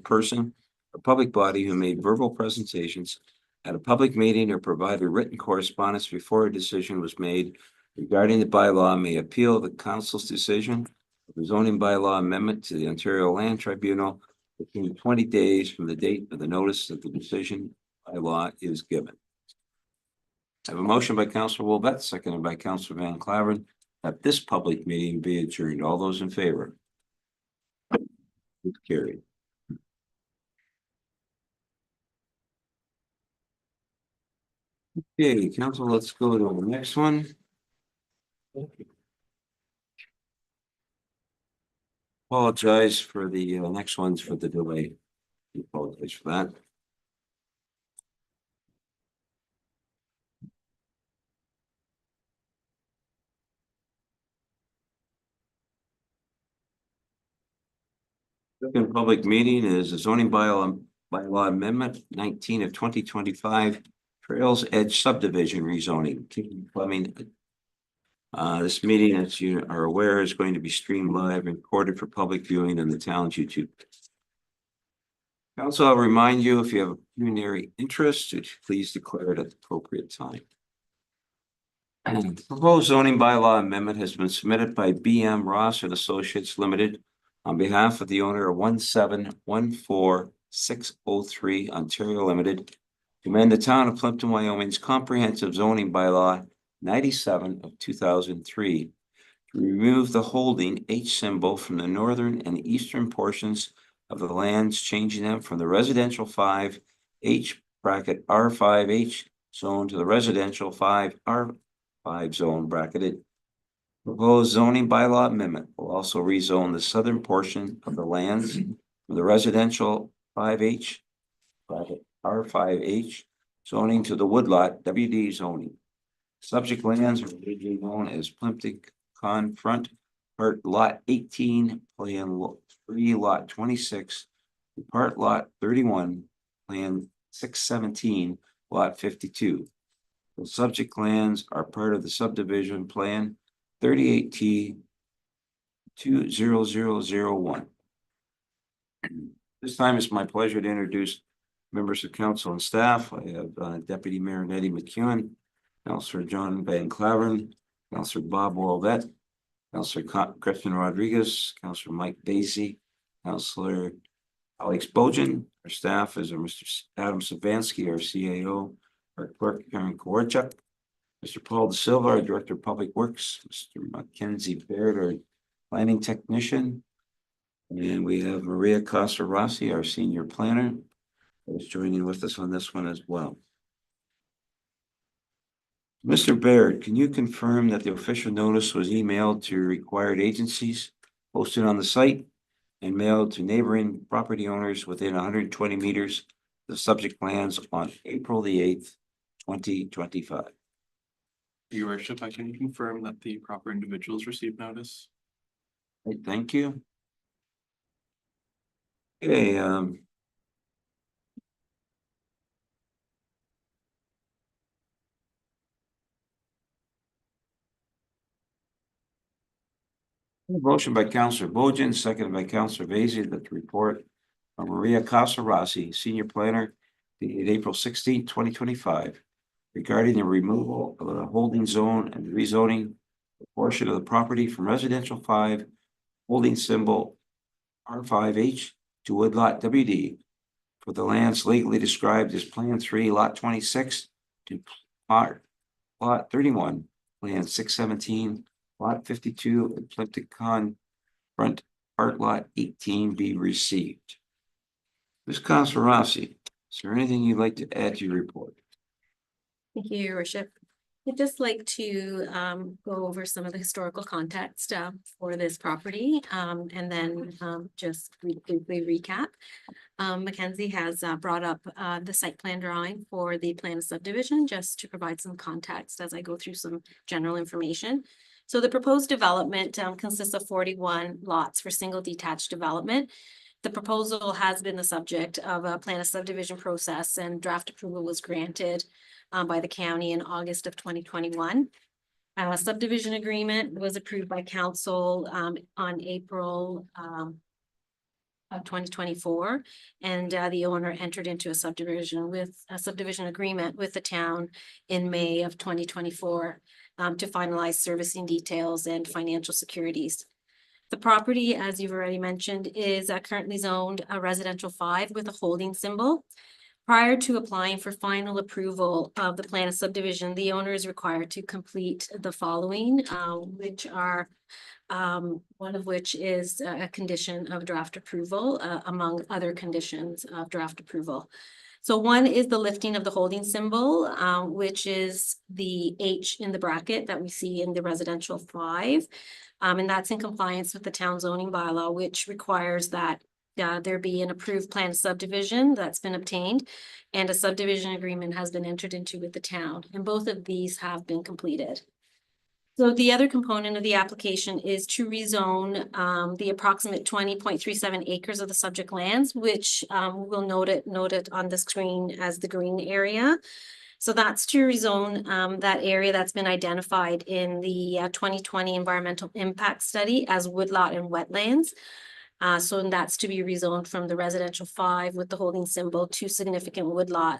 person or public body who made verbal presentations at a public meeting or provided written correspondence before a decision was made regarding the bylaw may appeal the council's decision of the zoning bylaw amendment to the Ontario Land Tribunal within 20 days from the date of the notice that the decision by law is given. I have a motion by Councillor Wolbett, seconded by Councillor Van Claveren, that this public meeting be adjourned. All those in favor? It's carried. Okay, council, let's go to the next one. Apologize for the next one's for the delay. Apologize for that. Second public meeting is a zoning bylaw amendment 19 of 2025 Trails Edge subdivision rezoning. King-Fleming. This meeting, as you are aware, is going to be streamed live and recorded for public viewing on the town's YouTube. Council, I'll remind you, if you have a pecuniary interest, please declare it at the appropriate time. Proposed zoning bylaw amendment has been submitted by BM Ross and Associates Limited on behalf of the owner of 1714603 Ontario Limited to amend the town of Plympton-Wyoming's comprehensive zoning bylaw 97 of 2003 to remove the holding H symbol from the northern and eastern portions of the lands, changing them from the residential 5H bracket R5H zone to the residential 5R5 zone bracketed. Proposed zoning bylaw amendment will also rezone the southern portion of the lands from the residential 5H bracket R5H zoning to the woodlot WD zoning. Subject lands are originally known as Plympton Front Part Lot 18, Plan 3, Lot 26, and Part Lot 31, Plan 617, Lot 52. The subject lands are part of the subdivision plan 38T 20001. This time it's my pleasure to introduce members of council and staff. I have Deputy Mayor Nettie McEwen, Councillor John Van Claveren, Councillor Bob Wolbett, Councillor Christian Rodriguez, Councillor Mike Basie, Councillor Alex Bojan. Our staff is Mr. Adam Savansky, our CAO, our clerk Karen Kowarchuk, Mr. Paul De Silva, our Director of Public Works, Mr. Mackenzie Baird, our planning technician, and we have Maria Costa Rossi, our senior planner, who is joining with us on this one as well. Mr. Baird, can you confirm that the official notice was emailed to required agencies, posted on the site, and mailed to neighboring property owners within 120 meters of the subject lands on April the 8th, 2025? Your worship, I can confirm that the proper individuals received notice. Right, thank you. Okay, motion by Councillor Bojan, seconded by Councillor Basie, that the report of Maria Casa Rossi, senior planner, dated April 16, 2025, regarding the removal of the holding zone and rezoning a portion of the property from residential 5 holding symbol R5H to woodlot WD for the lands legally described as Plan 3, Lot 26 to Lot 31, Plan 617, Lot 52, and Plympton Front Part Lot 18 be received. Ms. Councilor Rossi, is there anything you'd like to add to your report? Thank you, Your Worship. I'd just like to go over some of the historical context for this property and then just briefly recap. Mackenzie has brought up the site plan drawing for the plan of subdivision just to provide some context as I go through some general information. So the proposed development consists of 41 lots for single detached development. The proposal has been the subject of a plan of subdivision process, and draft approval was granted by the county in August of 2021. Subdivision agreement was approved by council on April of 2024, and the owner entered into a subdivision agreement with the town in May of 2024 to finalize servicing details and financial securities. The property, as you've already mentioned, is currently zoned a residential 5 with a holding symbol. Prior to applying for final approval of the plan of subdivision, the owner is required to complete the following, which are one of which is a condition of draft approval, among other conditions of draft approval. So one is the lifting of the holding symbol, which is the H in the bracket that we see in the residential 5. And that's in compliance with the town zoning bylaw, which requires that there be an approved plan of subdivision that's been obtained and a subdivision agreement has been entered into with the town. And both of these have been completed. So the other component of the application is to rezone the approximate 20.37 acres of the subject lands, which we'll note it on the screen as the green area. So that's to rezone that area that's been identified in the 2020 environmental impact study as woodlot and wetlands. So that's to be rezoned from the residential 5 with the holding symbol to significant woodlot.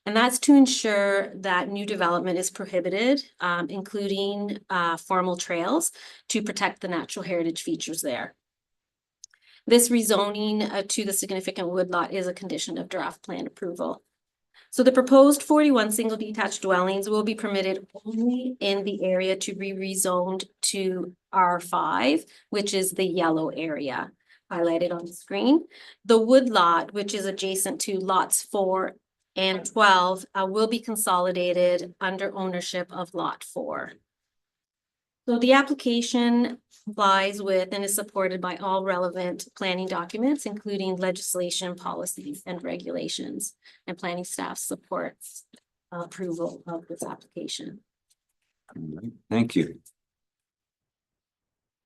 And that's to ensure that new development is prohibited, including formal trails to protect the natural heritage features there. This rezoning to the significant woodlot is a condition of draft plan approval. So the proposed 41 single detached dwellings will be permitted only in the area to be rezoned to R5, which is the yellow area highlighted on the screen. The woodlot, which is adjacent to lots 4 and 12, will be consolidated under ownership of lot 4. So the application complies with and is supported by all relevant planning documents, including legislation, policies, and regulations. And planning staff supports approval of this application. Thank you. Is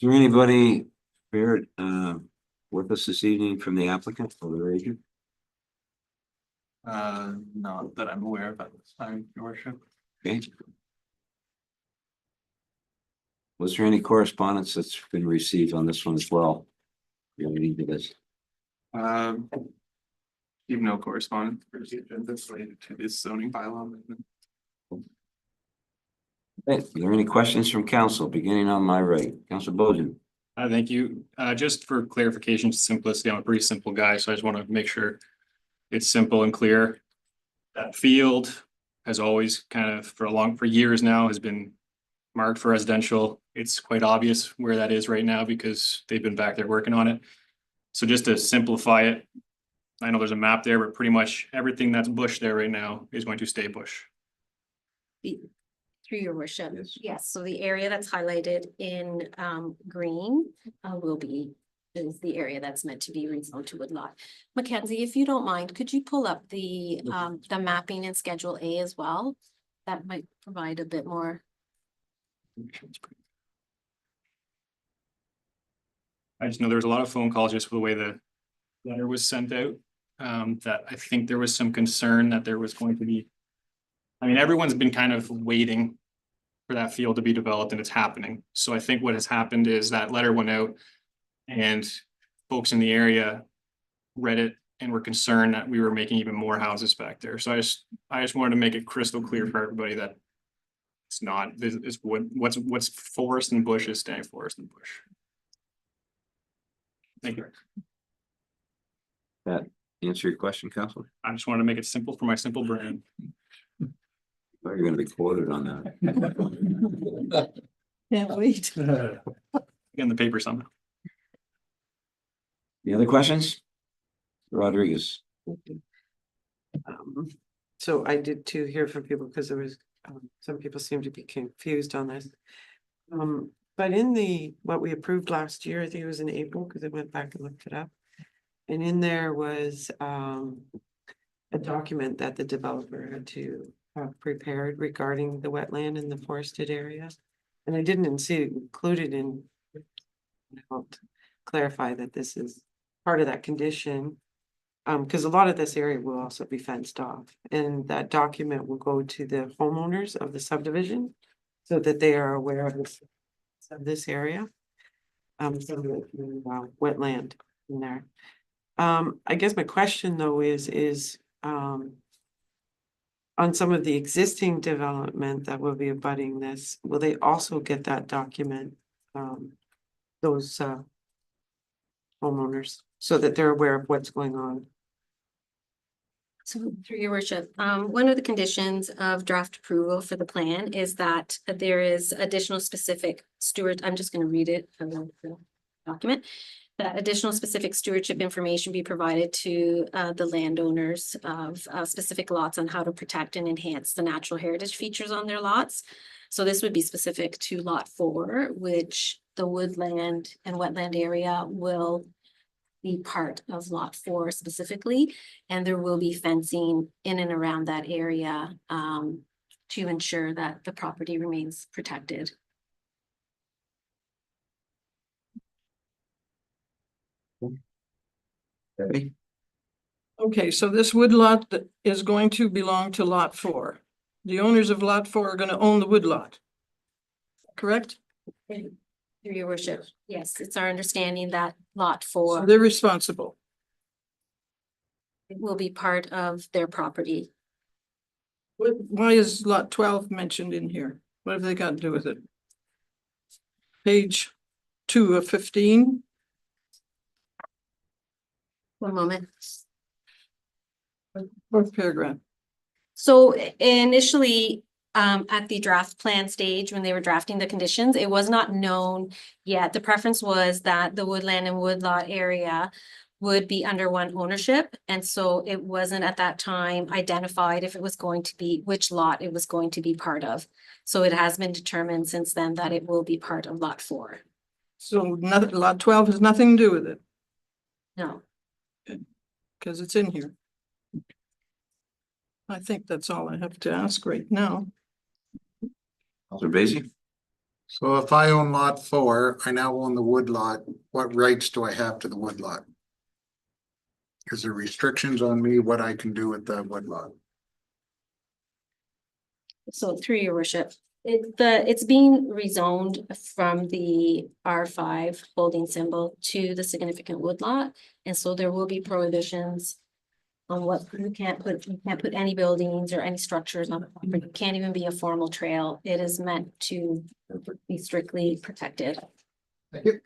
there anybody here with us this evening from the applicant or their agent? Not that I'm aware of at this time, Your Worship. Okay. Was there any correspondence that's been received on this one as well? You know, we need to this. Even no correspondence for the agenda related to this zoning bylaw amendment. Okay, are there any questions from council, beginning on my right? Council Bojan. Thank you. Just for clarification, simplicity, I'm a pretty simple guy, so I just want to make sure it's simple and clear. That field has always kind of for years now has been marked for residential. It's quite obvious where that is right now because they've been back there working on it. So just to simplify it, I know there's a map there, but pretty much everything that's bush there right now is going to stay bush. Through your worship. Yes. Yes, so the area that's highlighted in green is the area that's meant to be rezoned to woodlot. Mackenzie, if you don't mind, could you pull up the mapping in Schedule A as well? That might provide a bit more. I just know there was a lot of phone calls just for the way the letter was sent out. That I think there was some concern that there was going to be. I mean, everyone's been kind of waiting for that field to be developed and it's happening. So I think what has happened is that letter went out and folks in the area read it and were concerned that we were making even more houses back there. So I just wanted to make it crystal clear for everybody that it's not, it's what's forest and bush is staying forest and bush. Thank you. That answer your question, Councilor? I just wanted to make it simple for my simple brain. You're going to be quoted on that. Can't wait. In the paper somehow. Any other questions? Rodriguez. So I did too hear from people because there was some people seem to be confused on this. But in what we approved last year, I think it was in April because I went back and looked it up. And in there was a document that the developer had to have prepared regarding the wetland in the forested area. And I didn't see it included in, I helped clarify that this is part of that condition. Because a lot of this area will also be fenced off, and that document will go to the homeowners of the subdivision. so that they are aware of this area. Some of the wetland in there. I guess my question though is, on some of the existing development that will be abutting this, will they also get that document? Those homeowners, so that they're aware of what's going on. So through your worship, one of the conditions of draft approval for the plan is that there is additional specific I'm just gonna read it from the document. That additional specific stewardship information be provided to the landowners of specific lots on how to protect and enhance the natural heritage features on their lots. So this would be specific to lot 4, which the woodland and wetland area will be part of lot 4 specifically, and there will be fencing in and around that area to ensure that the property remains protected. Debbie? Okay, so this woodlot that is going to belong to lot 4. The owners of lot 4 are gonna own the woodlot. Correct? Through your worship, yes, it's our understanding that lot So 4 they're responsible. will be part of their property. Why is lot 12 mentioned in here? What have they got to do with it? Page 2 of 15. One moment. Fourth paragraph. So initially, at the draft plan stage, when they were drafting the conditions, it was not known yet. The preference was that the woodland and woodlot area would be under one ownership. And so it wasn't at that time identified if it was going to be, which lot it was going to be part of. So it has been determined since then that it will be part of lot 4. So lot 12 has nothing to do with it, No. because it's in here. I think that's all I have to ask right now. Counselor Basie? So if I own lot 4, I now own the wood lot, what rights do I have to the wood lot? Is there restrictions on me what I can do with the wood lot? So through your worship, it's being rezoned from the R5 holding symbol to the significant woodlot. And so there will be prohibitions on what you can't put any buildings or any structures on the property. It can't even be a formal trail. It is meant to be strictly protected. Thank you.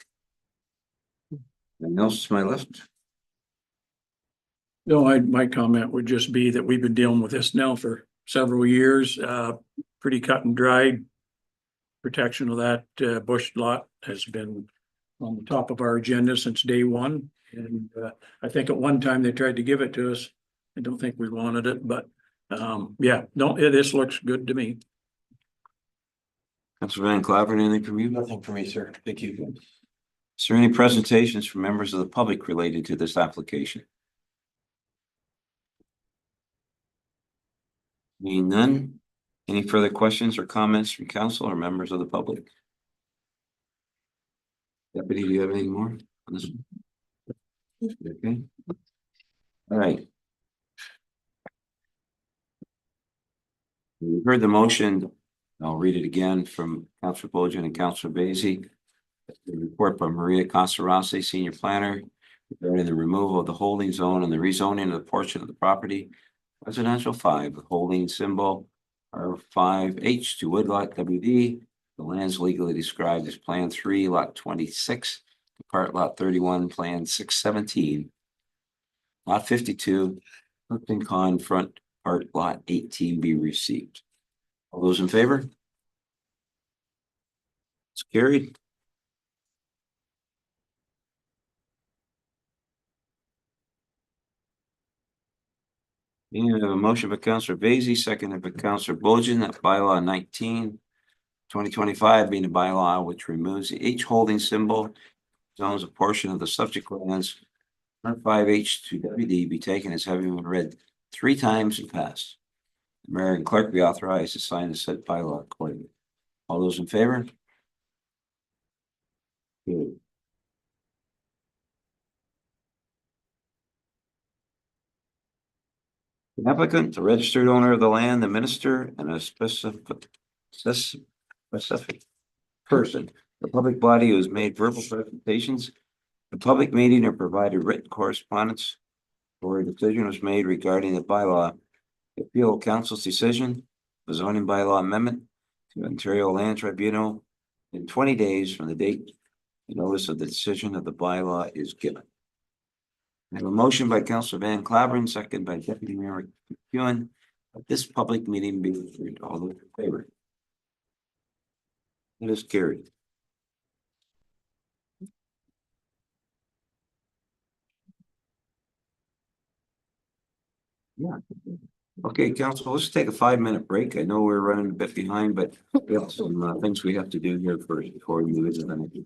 Anything else to my left? No, my comment would just be that we've been dealing with this now for several years, pretty cut and dried. Protection of that bush lot has been on the top of our agenda since day one. And I think at one time they tried to give it to us. I don't think we wanted it, but yeah, no, this looks good to me. Councilor Van Claveren, anything from you? Nothing for me, sir. Thank you. Is there any presentations from members of the public related to this application? Being none, any further questions or comments from council or members of the public? Deputy, do you have anything more on this one? Okay. All right. We've heard the motion. I'll read it again from Councilor Bojan and Councilor Basie. The report by Maria Casarase, Senior Planner, regarding the removal of the holding zone and the rezoning of the portion of the property. Residential 5, the holding symbol R5H to woodlot WD. The lands legally described as Plan 3, Lot 26, Part Lot 31, Plan 617. Lot 52, Plympton-Wyoming front part Lot 18 be received. All those in favor? It's carried. And we have a motion by Councilor Basie, seconded by Councilor Bojan, that bylaw 19/2025 being a bylaw which removes the H holding symbol, zones a portion of the subject lands R5H to WD be taken as having been read 3 times and passed. The mayor and clerk be authorized to sign the said bylaw accordingly. All those in favor? Good. The applicant, the registered owner of the land, the minister, and a specific specific person, the public body who has made verbal presentations, the public meeting or provided written correspondence, or a decision was made regarding the bylaw, appeal council's decision, the zoning bylaw amendment to Ontario Land Tribunal in 20 days from the date the notice of the decision of the bylaw is given. I have a motion by Councillor Van Claveren, second by Deputy Mayor McEwen, that this public meeting be referred. All those in favor? It is carried. Yeah. Okay, council, let's take a 5-minute break. I know we're running a bit behind, but we have some things we have to do here first before we move into the next.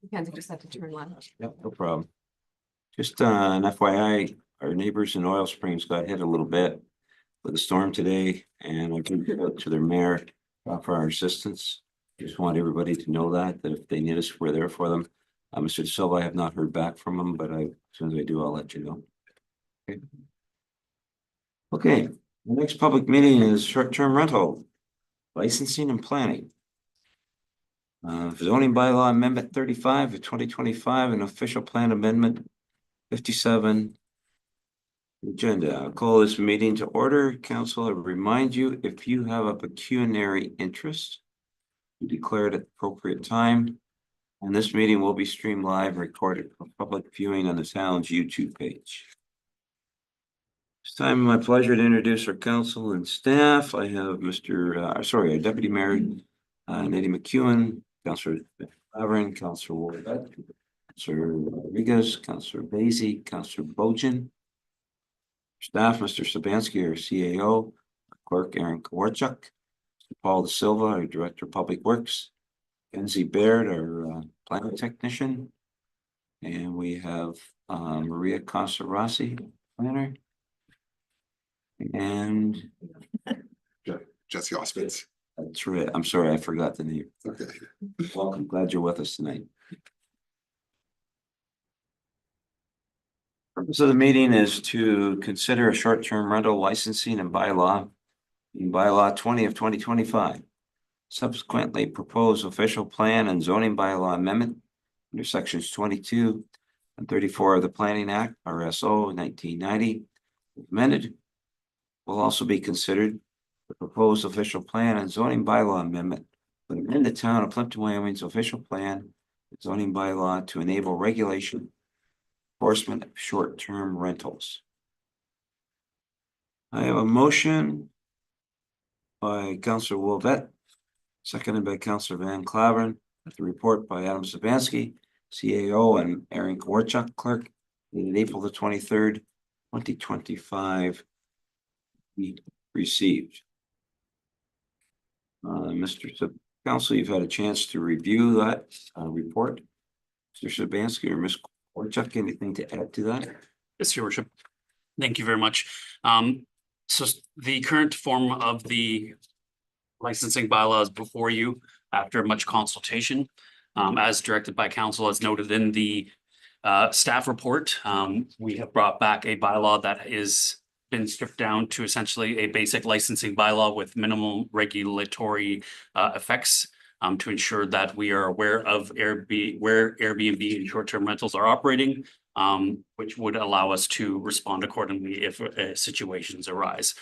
Mackenzie just had to turn left. Yep, no problem. Just an FYI, our neighbors in Oil Springs got hit a little bit with a storm today, and I can out to their mayor for our assistance. Just want everybody to know that if they need us, we're there for them. Mr. De Silva, I have not heard back from him, but as soon as I do, I'll let you know. Okay. Okay, the next public meeting is short-term rental licensing and planning. Zoning bylaw amendment 35 of 2025 and official plan amendment 57. Agenda. I'll call this meeting to order. Council, I remind you, if you have a pecuniary interest, you declare it at the appropriate time. And this meeting will be streamed live, recorded for public viewing on the town's YouTube page. It's time, my pleasure to introduce our council and staff. I have our Deputy Mayor, Nadine McEwen, Councillor Laverne, Councillor Ward, Councillor Rodriguez, Councillor Basie, Councillor Bojan. Staff, Mr. Sabansky, our CAO, Clerk Aaron Kawarchuk, Paul De Silva, our Director of Public Works, Kenzie Baird, our planning technician, and we have Maria Casarasi, planner, and Jesse Auspitz. that's right. I'm sorry, I forgot the name. Okay. Welcome, glad you're with us tonight. Purpose of the meeting is to consider a short-term rental licensing and bylaw in bylaw 20 of 2025. Subsequently, propose official plan and zoning bylaw amendment under sections 22 and 34 of the Planning Act, RSO 1990. Amended will also be considered the proposed official plan and zoning bylaw amendment that amend the town of Plympton-Wyoming's official plan and zoning bylaw to enable regulation enforcement of short-term rentals. I have a motion by Councillor Wolvette, seconded by Councillor Van Claveren, with the report by Adam Sabansky, CAO, and Aaron Kawarchuk, clerk, dated April the 23rd, 2025. We received. Mr. Council, you've had a chance to review that report. Mr. Sabansky or Ms. Kawarchuk, anything to add to that? Yes, Your Worship. Thank you very much. So the current form of the licensing bylaws before you after much consultation, as directed by council, as noted in the staff report. We have brought back a bylaw that is been stripped down to essentially a basic licensing bylaw with minimal regulatory effects to ensure that we are aware of where Airbnb and short-term rentals are operating, which would allow us to respond accordingly if situations arise.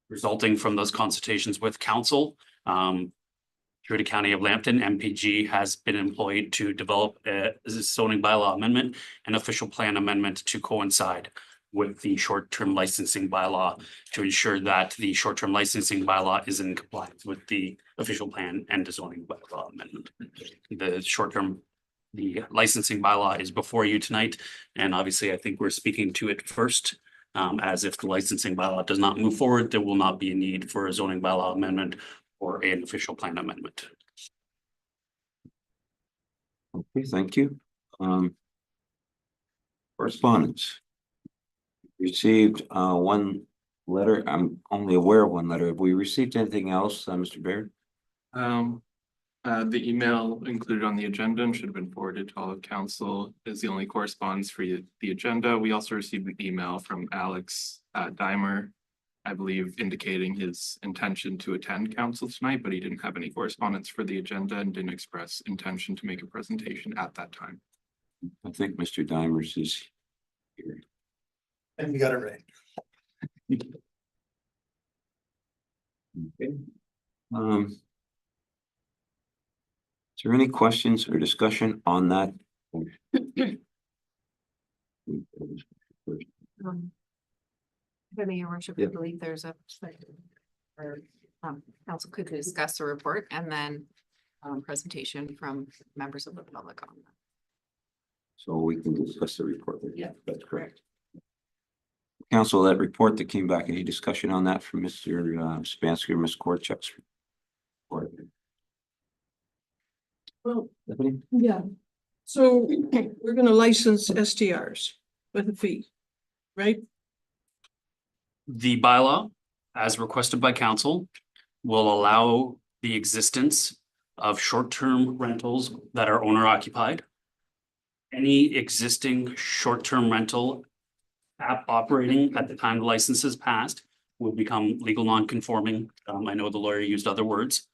Resulting from those consultations with council, through the County of Lambton, MPG has been employed to develop a zoning bylaw amendment and official plan amendment to coincide with the short-term licensing bylaw to ensure that the short-term licensing bylaw is in compliance with the official plan and the zoning bylaw amendment. The licensing bylaw is before you tonight, and obviously I think we're speaking to it first. As if the licensing bylaw does not move forward, there will not be a need for a zoning bylaw amendment or an official plan amendment. Okay, thank you. Correspondence. Received one letter. I'm only aware of one letter. Have we received anything else, Mr. Baird? The email included on the agenda and should have been forwarded to all of council is the only correspondence for the agenda. We also received an email from Alex Dimer, I believe, indicating his intention to attend council tonight, but he didn't have any correspondence for the agenda and didn't express intention to make a presentation at that time. I think Mr. Dimers is here. And you got it right. Okay. Is there any questions or discussion on that? Your Worship, I believe there's a or council could discuss the report and then presentation from members of the public on that. So we can discuss the report. Yeah, that's correct. Council, that report that came back, any discussion on that from Mr. Spansky or Ms. Korchuk's report? Well, Stephanie? yeah. So we're gonna license STRs with a fee, right? The bylaw, as requested by council, will allow the existence of short-term rentals that are owner occupied. Any existing short-term rental app operating at the time the license is passed would become legal non-conforming. I know the lawyer used other words,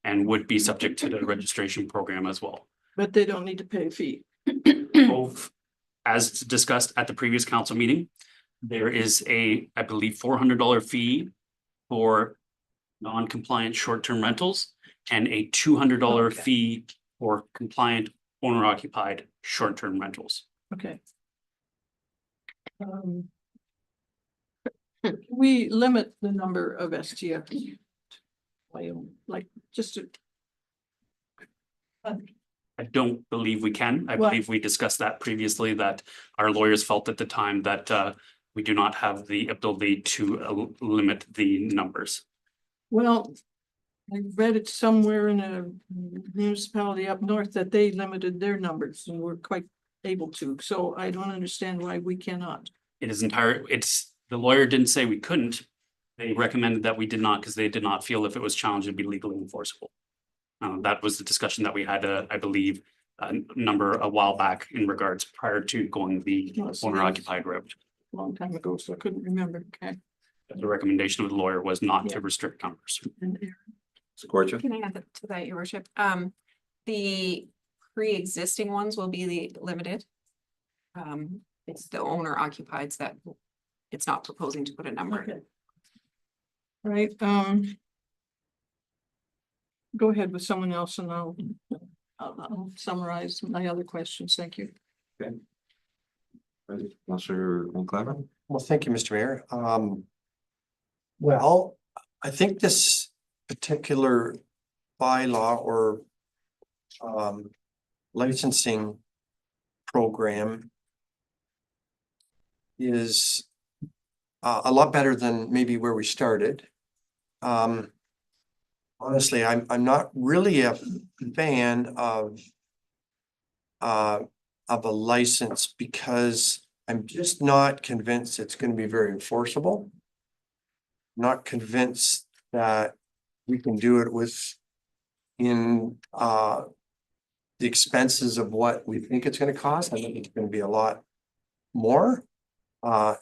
and would be subject to the registration program as well. But they don't need to pay a fee. Both, as discussed at the previous council meeting, there is a, I believe, $400 fee for non-compliant short-term rentals and a $200 Okay. fee for compliant owner-occupied short-term rentals. Okay. We limit the number of STRs. Like, just to. I don't believe we can. I Well- believe we discussed that previously, that our lawyers felt at the time that we do not have the ability to limit the numbers. Well, I read it somewhere in a municipality up north that they limited their numbers and were quite able to, so I don't understand why we cannot. It is it's, the lawyer didn't say we couldn't. They recommended that we did not, because they did not feel if it was challenged, it'd be legally enforceable. That was the discussion that we had, I believe, a while back in regards prior to going the Oh, so owner occupied route. Long time ago, so I couldn't remember, okay. The recommendation of the lawyer was not to Yeah. restrict numbers. And Scorcha? Can I add to that, your worship? The pre-existing ones will be limited. It's the owner occupieds that it's not proposing to put a number. Okay. Right, go ahead with someone else and I'll summarize my other questions, thank you. Councillor Clever? Well, thank you, Mr. Mayor. Well, I think this particular bylaw or licensing program is a lot better than maybe where we started. Honestly, I'm not really a fan of a license because I'm just not convinced it's going to be very enforceable. Not convinced that we can do it in the expenses of what we think it's going to cost. I think it's going to be a lot more.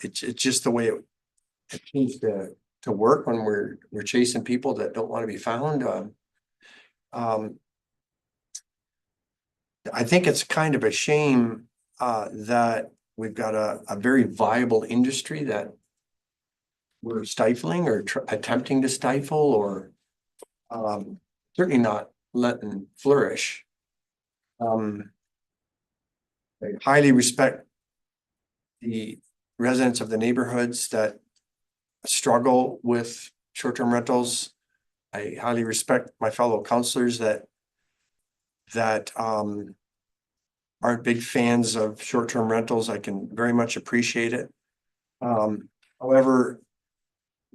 It's just the way it seems to work when we're chasing people that don't want to be found. I think it's kind of a shame that we've got a very viable industry that we're stifling or attempting to stifle, or certainly not letting flourish. I highly respect the residents of the neighborhoods that struggle with short-term rentals. I highly respect my fellow councillors that aren't big fans of short-term rentals. I can very much appreciate it. However,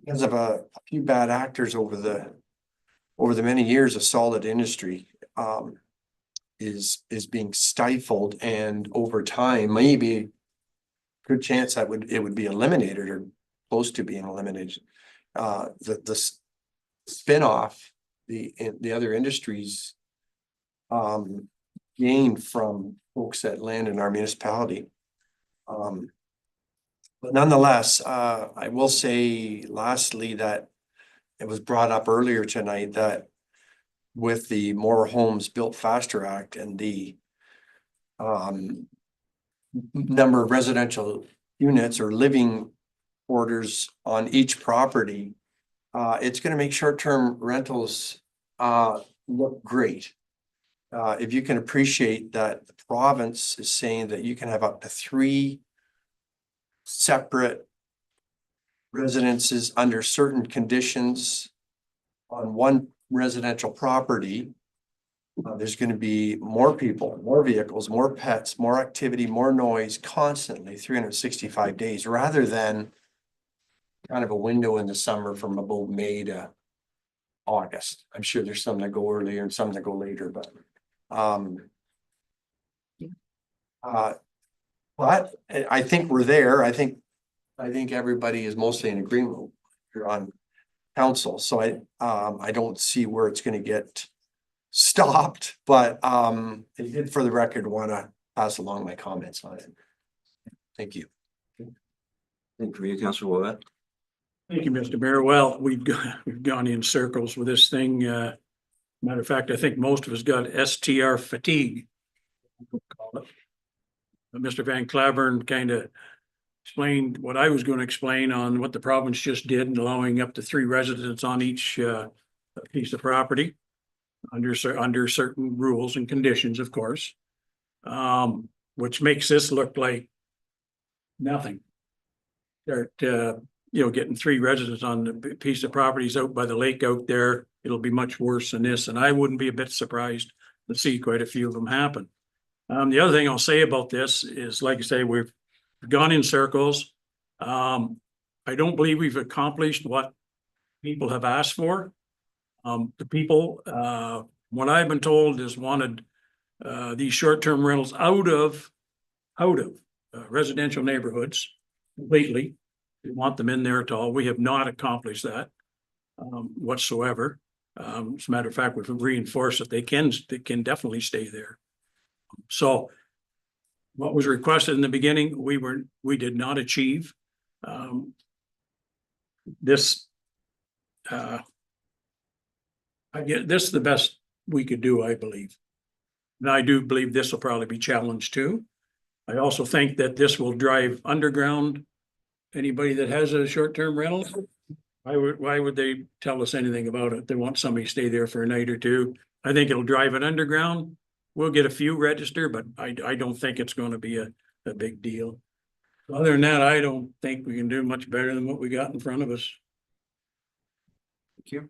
because of a few bad actors over the many years, a solid industry is being stifled, and over time, maybe good chance that it would be eliminated or close to being eliminated. The spin-off, the other industries gain from folks that land in our municipality. But nonetheless, I will say lastly that it was brought up earlier tonight that with the More Homes Built Faster Act and the number of residential units or living quarters on each property, it's going to make short-term rentals look great. If you can appreciate that the province is saying that you can have up to 3 separate residences under certain conditions on one residential property, there's going to be more people, more vehicles, more pets, more activity, more noise constantly 365 days, rather than kind of a window in the summer from about May to August. I'm sure there's some that go earlier and some that go later, but Um. But I think we're there. I think everybody is mostly in agreement here on council. So I don't see where it's gonna get stopped, but I did for the record want to pass along my comments on it. Thank you. Thank you, Councilor Willett. Thank you, Mr. Mayor. Well, we've gone in circles with this thing. Matter of fact, I think most of us got STR fatigue. But Mr. Van Clavern kind of explained what I was going to explain on what the province just did and allowing up to 3 residents on each piece of property under certain rules and conditions, of course, which makes this look like nothing. Start, getting 3 residents on the piece of properties out by the lake out there. It'll be much worse than this, and I wouldn't be a bit surprised to see quite a few of them happen. The other thing I'll say about this is, like I say, we've gone in circles. I don't believe we've accomplished what people have asked for. The people, what I've been told is wanted these short-term rentals out of residential neighborhoods completely. We want them in there at all. We have not accomplished that whatsoever. As a matter of fact, we've reinforced that they can definitely stay there. So what was requested in the beginning, we did not achieve. This is the best we could do, I believe. And I do believe this will probably be challenged too. I also think that this will drive underground anybody that has a short-term rental. Why would they tell us anything about it? They want somebody to stay there for a night or two. I think it'll drive it underground. We'll get a few register, but I don't think it's going to be a big deal. Other than that, I don't think we can do much better than what we got in front of us. Thank you.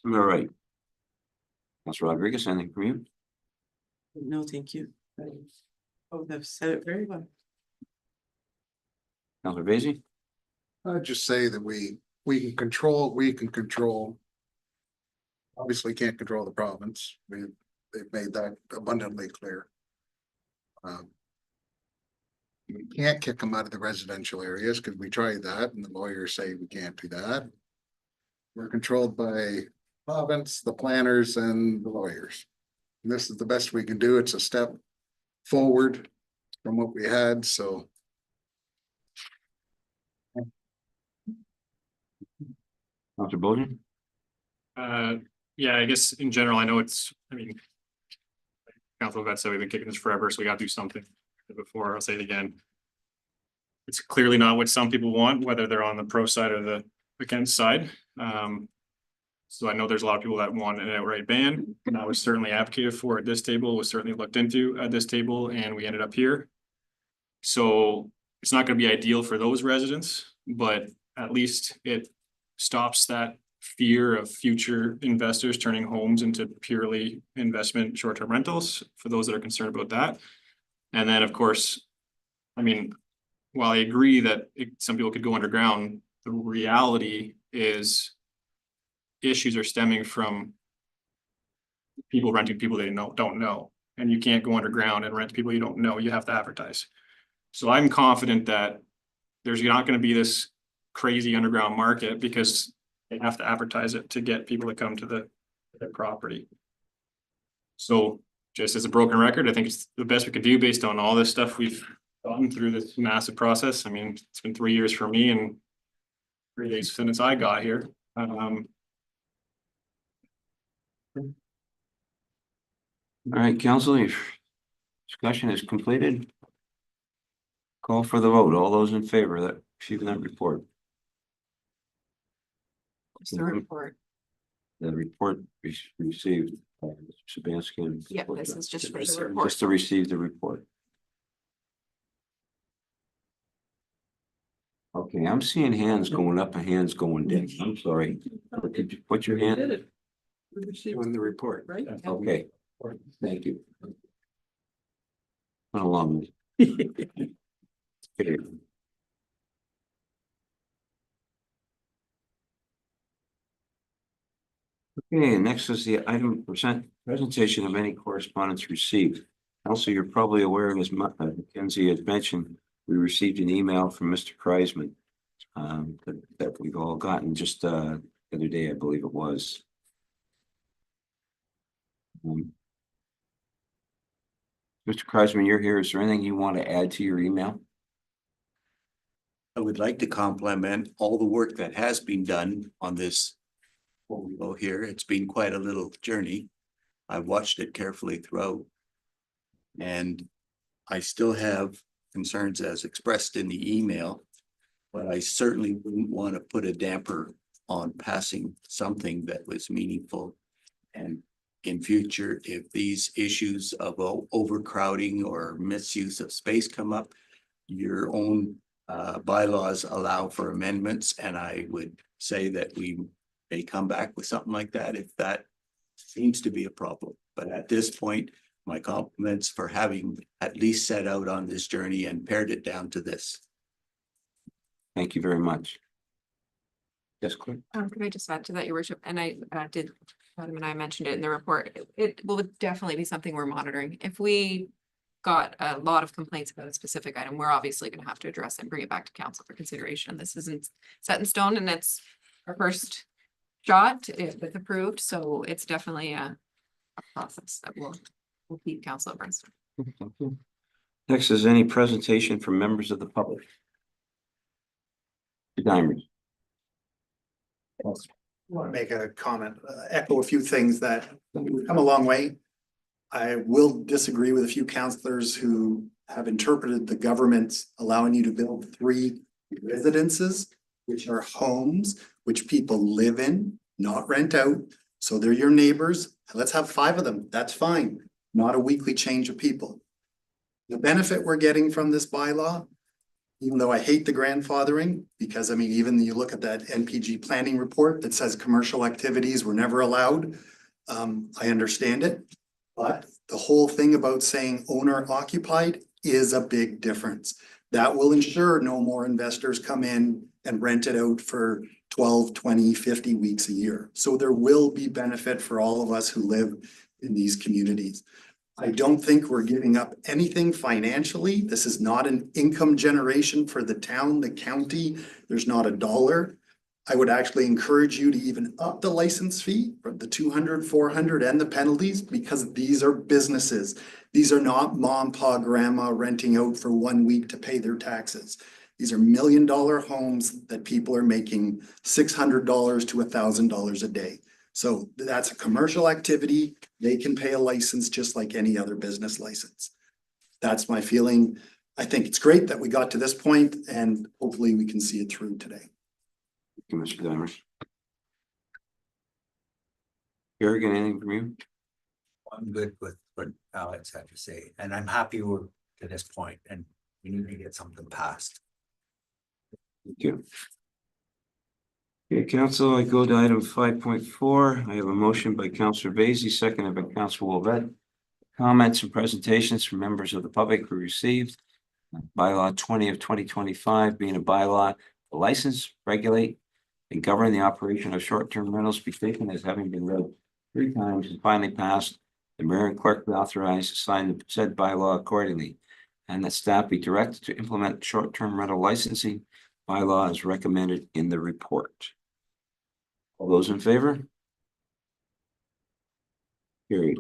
All right. Councilor Rodriguez, anything from you? No, thank you. Oh, they've said it very well. Councilor Vacy? I'd just say that we can control, obviously can't control the province. They've made that abundantly clear. We can't kick them out of the residential areas because we tried that and the lawyers say we can't do that. We're controlled by province, the planners and the lawyers. And this is the best we can do. It's a step forward from what we had, so. Councilor Bowden? Yeah, I guess in general, I know Council Vet said we've been kicking this forever, so we gotta do something. Before, I'll say it again. It's clearly not what some people want, whether they're on the pro side or the against side. So I know there's a lot of people that want an outright ban, and I was certainly advocated for at this table, was certainly looked into at this table, and we ended up here. So it's not gonna be ideal for those residents, but at least it stops that fear of future investors turning homes into purely investment short-term rentals for those that are concerned about that. And then, of course, while I agree that some people could go underground, the reality is issues are stemming from people renting people they don't know. And you can't go underground and rent people you don't know. You have to advertise. So I'm confident that there's not going to be this crazy underground market because they have to advertise it to get people to come to the property. So just as a broken record, I think it's the best we could do based on all this stuff we've gone through this massive process. It's been 3 years for me and 3 days since I got here. All right, council, your discussion is completed. Call for the vote. All those in favor of that receiving that report. What's the report? The report received by Mr. Sabansky. Yeah, this is just for the report. Just to receive the report. Okay, I'm seeing hands going up and hands going down. I'm sorry. Could you put your hand? Doing the report. Right? Okay, thank you. Went along. Okay. Okay, next is the item presentation of any correspondence received. Also, you're probably aware, as Mackenzie had mentioned, we received an email from Mr. Kreisman that we've all gotten just the other day, I believe it was. Mr. Kreisman, you're here. Is there anything you want to add to your email? I would like to compliment all the work that has been done on this folio here. It's been quite a little journey. I've watched it carefully throughout. And I still have concerns as expressed in the email, but I certainly wouldn't want to put a damper on passing something that was meaningful. And in future, if these issues of overcrowding or misuse of space come up, your own bylaws allow for amendments, and I would say that we may come back with something like that if that seems to be a problem. But at this point, my compliments for having at least set out on this journey and pared it down to this. Thank you very much. Yes, Claire? Could I just add to that, your worship? And I did, Adam and I mentioned it in the report. It will definitely be something we're monitoring. If we got a lot of complaints about a specific item, we're obviously going to have to address it and bring it back to council for consideration. This isn't set in stone, and it's our first shot if it's approved. So it's definitely a process that we'll keep council abreast. Thank you. Next is any presentation from members of the public. Diamond. I want to make a comment, echo a few things that we've come a long way. I will disagree with a few councillors who have interpreted the government allowing you to build 3 residences, which are homes, which people live in, not rent out. So they're your neighbors. Let's have 5 of them. That's fine. Not a weekly change of people. The benefit we're getting from this bylaw, even though I hate the grandfathering, because I mean, even you look at that NPG planning report that says commercial activities were never allowed. I understand it, but the whole thing about saying owner occupied is a big difference. That will ensure no more investors come in and rent it out for 12, 20, 50 weeks a year. So there will be benefit for all of us who live in these communities. I don't think we're giving up anything financially. This is not an income generation for the town, the county. There's not a dollar. I would actually encourage you to even up the license fee from the 200, 400 and the penalties, because these are businesses. These are not mom, pa, grandma renting out for 1 week to pay their taxes. These are $1 million homes that people are making $600 to $1,000 a day. So that's a commercial activity. They can pay a license just like any other business license. That's my feeling. I think it's great that we got to this point, and hopefully we can see it through today. Thank you, Mr. Diamond. Kerrigan, anything from you? I'm good with what Alex had to say, and I'm happy we're to this point, and we need to get something passed. Thank you. Okay, council, I go to item 5.4. I have a motion by Councillor Basie, seconded by Councillor Wolvett. Comments and presentations from members of the public were received. Bylaw 20 of 2025 being a bylaw to license, regulate, and govern the operation of short-term rentals be taken as having been read 3 times and finally passed. The mayor and clerk be authorized to sign the said bylaw accordingly, and that staff be directed to implement short-term rental licensing bylaw as recommended in the report. All those in favor? Carried.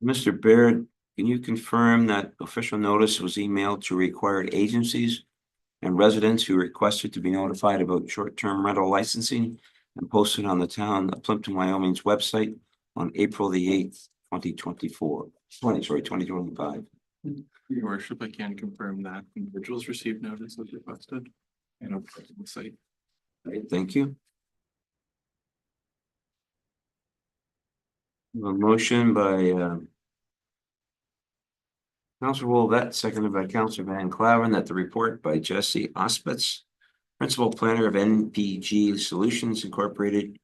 Mr. Baird, can you confirm that official notice was emailed to required agencies and residents who requested to be notified about short-term rental licensing and posted on the town of Plympton-Wyoming's website on April the 8th, 2025? Your worship, I can confirm that individuals received notice as requested and on the site. Right, thank you. A motion by Councillor Wolvett, seconded by Councillor Van Clavin, that the report by Jesse Ospitz, Principal Planner of NPG Solutions Incorporated,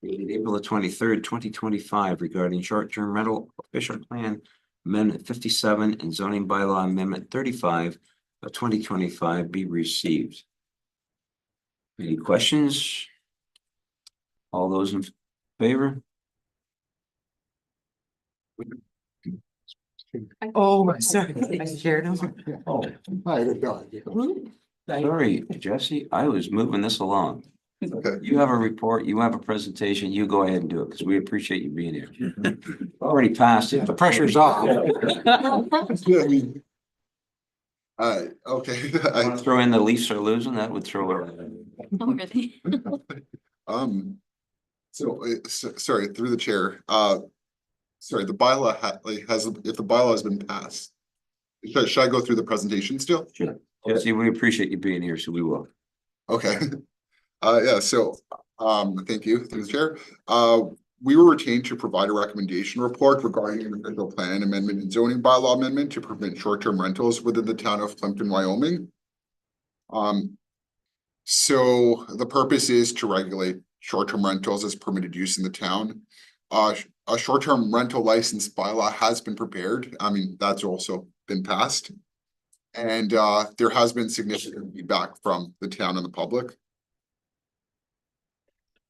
dated April the 23rd, 2025, regarding short-term rental official plan Amendment 57 and zoning bylaw amendment 35 of 2025 be received. Any questions? All those in favor? Oh, sorry, I shared them. Oh, I don't know. sorry, Jesse, I was moving this along. Okay. You have a report, you have a presentation, you go ahead and do it, because we appreciate you being here. Already passed it. The pressure's off. Okay. I throw in the Leafs are losing, that would throw it. Oh, really? Sorry, through the chair, sorry, the bylaw if the bylaw has been passed. Should I go through the presentation still? Sure. Jesse, we appreciate you being here, so we will. Okay. Thank you, through the chair. We were retained to provide a recommendation report regarding an official plan amendment and zoning bylaw amendment to prevent short-term rentals within the town of Plympton-Wyoming. So the purpose is to regulate short-term rentals as permitted use in the town. A short-term rental license bylaw has been prepared. I mean, that's also been passed. And there has been significant feedback from the town and the public.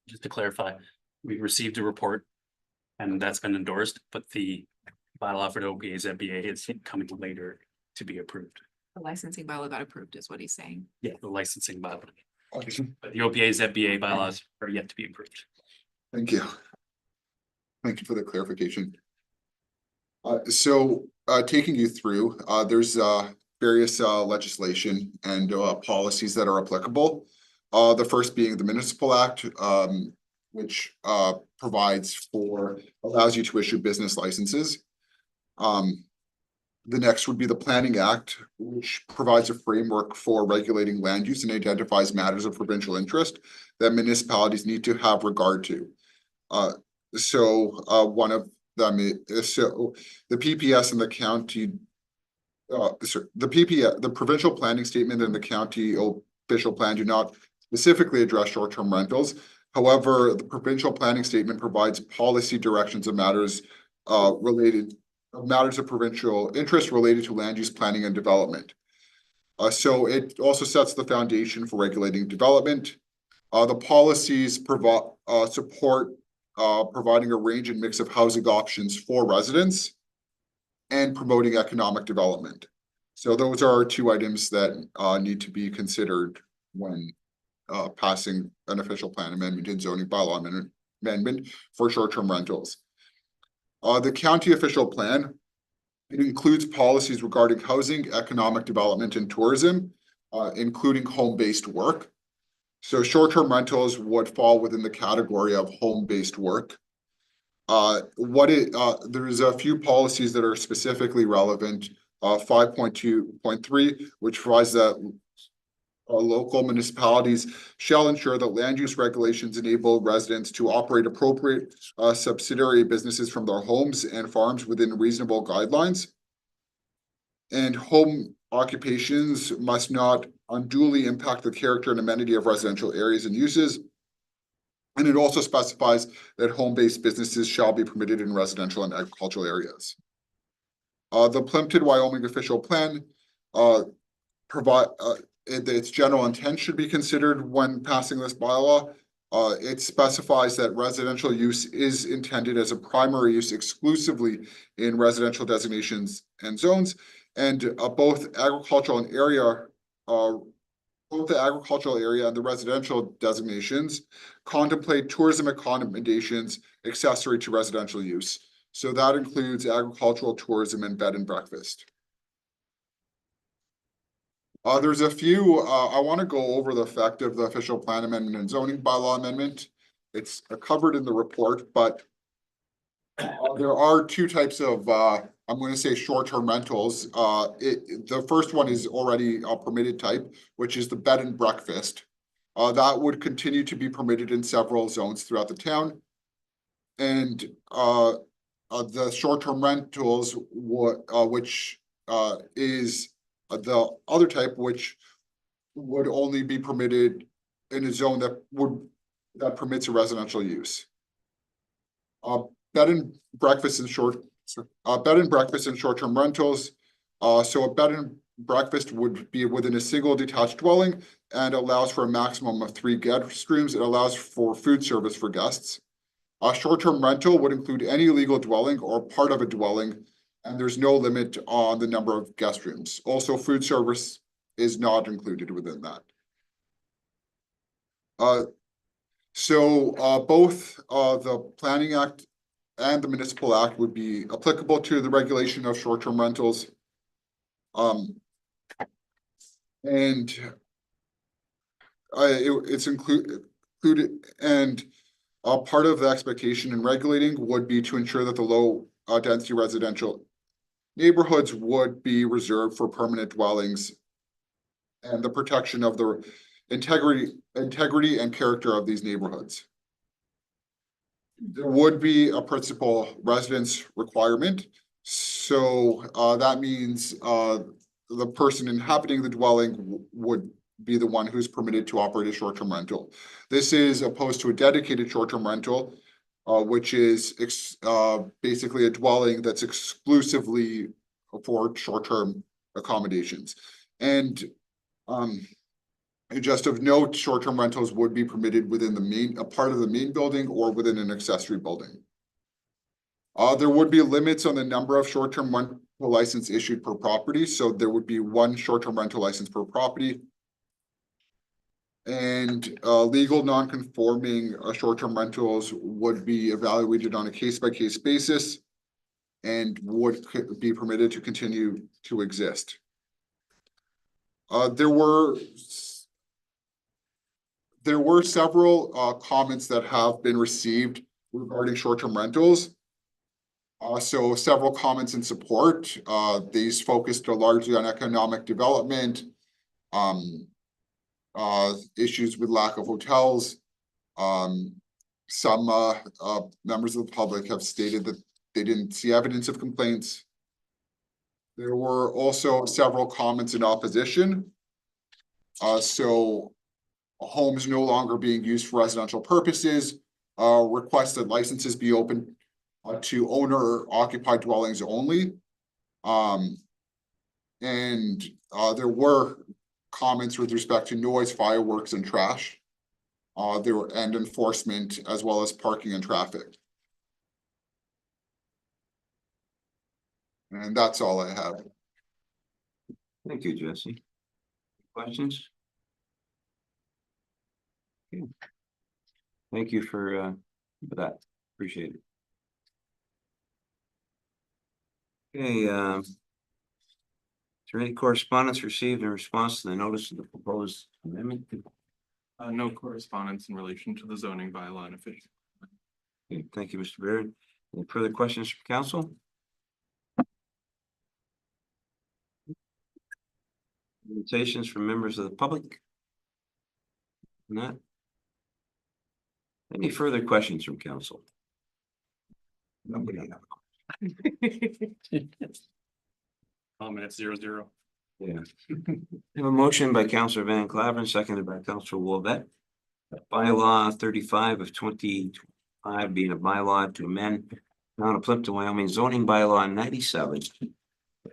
Just to clarify, we received a report and that's been endorsed, but the bylaw for the OPA ZBA is coming later to be approved. The licensing bylaw got approved is what he's saying. Yeah, the licensing bylaw. But the OPA ZBA bylaws are yet to be approved. Thank you. Thank you for the clarification. Taking you through, there's various legislation and policies that are applicable. The first being the Municipal Act, which allows you to issue business licenses. The next would be the Planning Act, which provides a framework for regulating land use and identifies matters of provincial interest that municipalities need to have regard to. One of them is, the PPS and the county, the provincial planning statement and the county official plan do not specifically address short-term rentals. However, the provincial planning statement provides policy directions of matters of provincial interest related to land use planning and development. So it also sets the foundation for regulating development. The policies support providing a range and mix of housing options for residents and promoting economic development. So those are two items that need to be considered when passing an official plan amendment and zoning bylaw amendment for short-term rentals. The county official plan, it includes policies regarding housing, economic development, and tourism, including home-based work. So short-term rentals would fall within the category of home-based work. There's a few policies that are specifically relevant. 5.2.3, which provides that local municipalities shall ensure that land use regulations enable residents to operate appropriate subsidiary businesses from their homes and farms within reasonable guidelines. And home occupations must not unduly impact the character and amenity of residential areas and uses. And it also specifies that home-based businesses shall be permitted in residential and agricultural areas. The Plympton-Wyoming official plan its general intent should be considered when passing this bylaw. It specifies that residential use is intended as a primary use exclusively in residential designations and zones, and both the agricultural area and the residential designations contemplate tourism accommodations accessory to residential use. So that includes agricultural, tourism, and bed and breakfast. There's a few, I want to go over the effect of the official plan amendment and zoning bylaw amendment. It's covered in the report, but there are two types of, I'm going to say short-term rentals. The first one is already a permitted type, which is the bed and breakfast. That would continue to be permitted in several zones throughout the town. And the short-term rentals, which is the other type, which would only be permitted in a zone that permits a residential use. Bed and breakfast and Bed and breakfast and short-term rentals. So a bed and breakfast would be within a single detached dwelling and allows for a maximum of 3 guest rooms. It allows for food service for guests. A short-term rental would include any legal dwelling or part of a dwelling, and there's no limit on the number of guest rooms. Also, food service is not included within that. Both the Planning Act and the Municipal Act would be applicable to the regulation of short-term rentals. It's included, and part of the expectation in regulating would be to ensure that the low density residential neighborhoods would be reserved for permanent dwellings and the protection of the integrity and character of these neighborhoods. There would be a principal residence requirement. So that means the person inhabiting the dwelling would be the one who's permitted to operate a short-term rental. This is opposed to a dedicated short-term rental, which is basically a dwelling that's exclusively for short-term accommodations. And just of note, short-term rentals would be permitted within a part of the main building or within an accessory building. There would be limits on the number of short-term rental license issued per property. So there would be 1 short-term rental license per property. And legal non-conforming short-term rentals would be evaluated on a case-by-case basis and would be permitted to continue to exist. There were several comments that have been received regarding short-term rentals. So several comments in support. These focused largely on economic development, issues with lack of hotels. Some members of the public have stated that they didn't see evidence of complaints. There were also several comments in opposition. So homes no longer being used for residential purposes, request that licenses be open to owner occupied dwellings only. There were comments with respect to noise, fireworks, and trash. There were and enforcement as well as parking and traffic. And that's all I have. Thank you, Jesse. Questions? Okay. Thank you for that. Appreciate it. Okay, is there any correspondence received in response to the notice of the proposed amendment? No correspondence in relation to the zoning bylaw and official. Okay, thank you, Mr. Baird. Any further questions from council? Invitations from members of the public? Not. Any further questions from council? Nobody. Comment 0-0. Yeah. We have a motion by Councillor Van Claveren, seconded by Councillor Wolbett. Bylaw 35 of 2025 being a bylaw to amend Town of Plympton-Wyoming zoning bylaw 97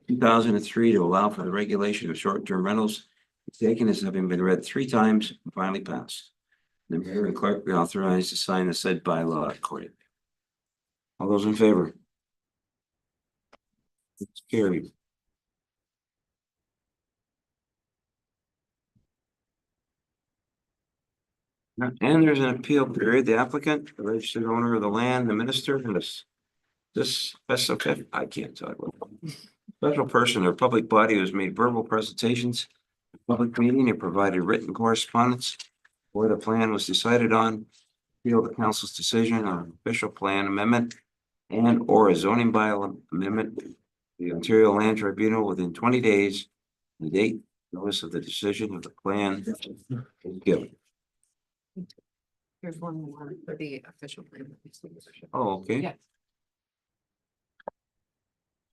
2003 to allow for the regulation of short-term rentals. It's taken as having been read 3 times and finally passed. The mayor and clerk be authorized to sign the said bylaw accordingly. All those in favor? It's carried. And there's an appeal period. The applicant, the registered owner of the land, the minister, and this okay. I can't talk about it. Special person or public body who has made verbal presentations, public meeting, and provided written correspondence where the plan was decided on. Appeal the council's decision on official plan amendment and or a zoning bylaw amendment. The Ontario Land Tribunal within 20 days, the date notice of the decision of the plan is given. Here's one more for the official plan. Oh, okay. Yeah.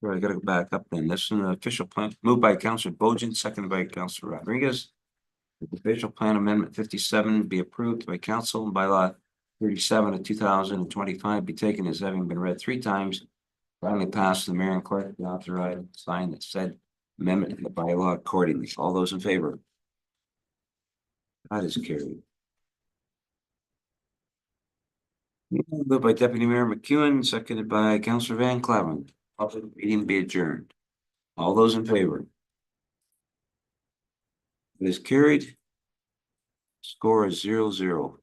Right, I gotta go back up then. This is an official plan moved by Councillor Bojan, seconded by Councillor Rodriguez. The official plan amendment 57 be approved by council and by law 37 of 2025 be taken as having been read 3 times, Finally passed, the mayor and clerk be authorized to sign the said amendment in the bylaw accordingly. All those in favor? That is carried. Moved by Deputy Mayor McEwen, seconded by Councillor Van Clavin. Public meeting be adjourned. All those in favor? It is carried. Score is 0-0.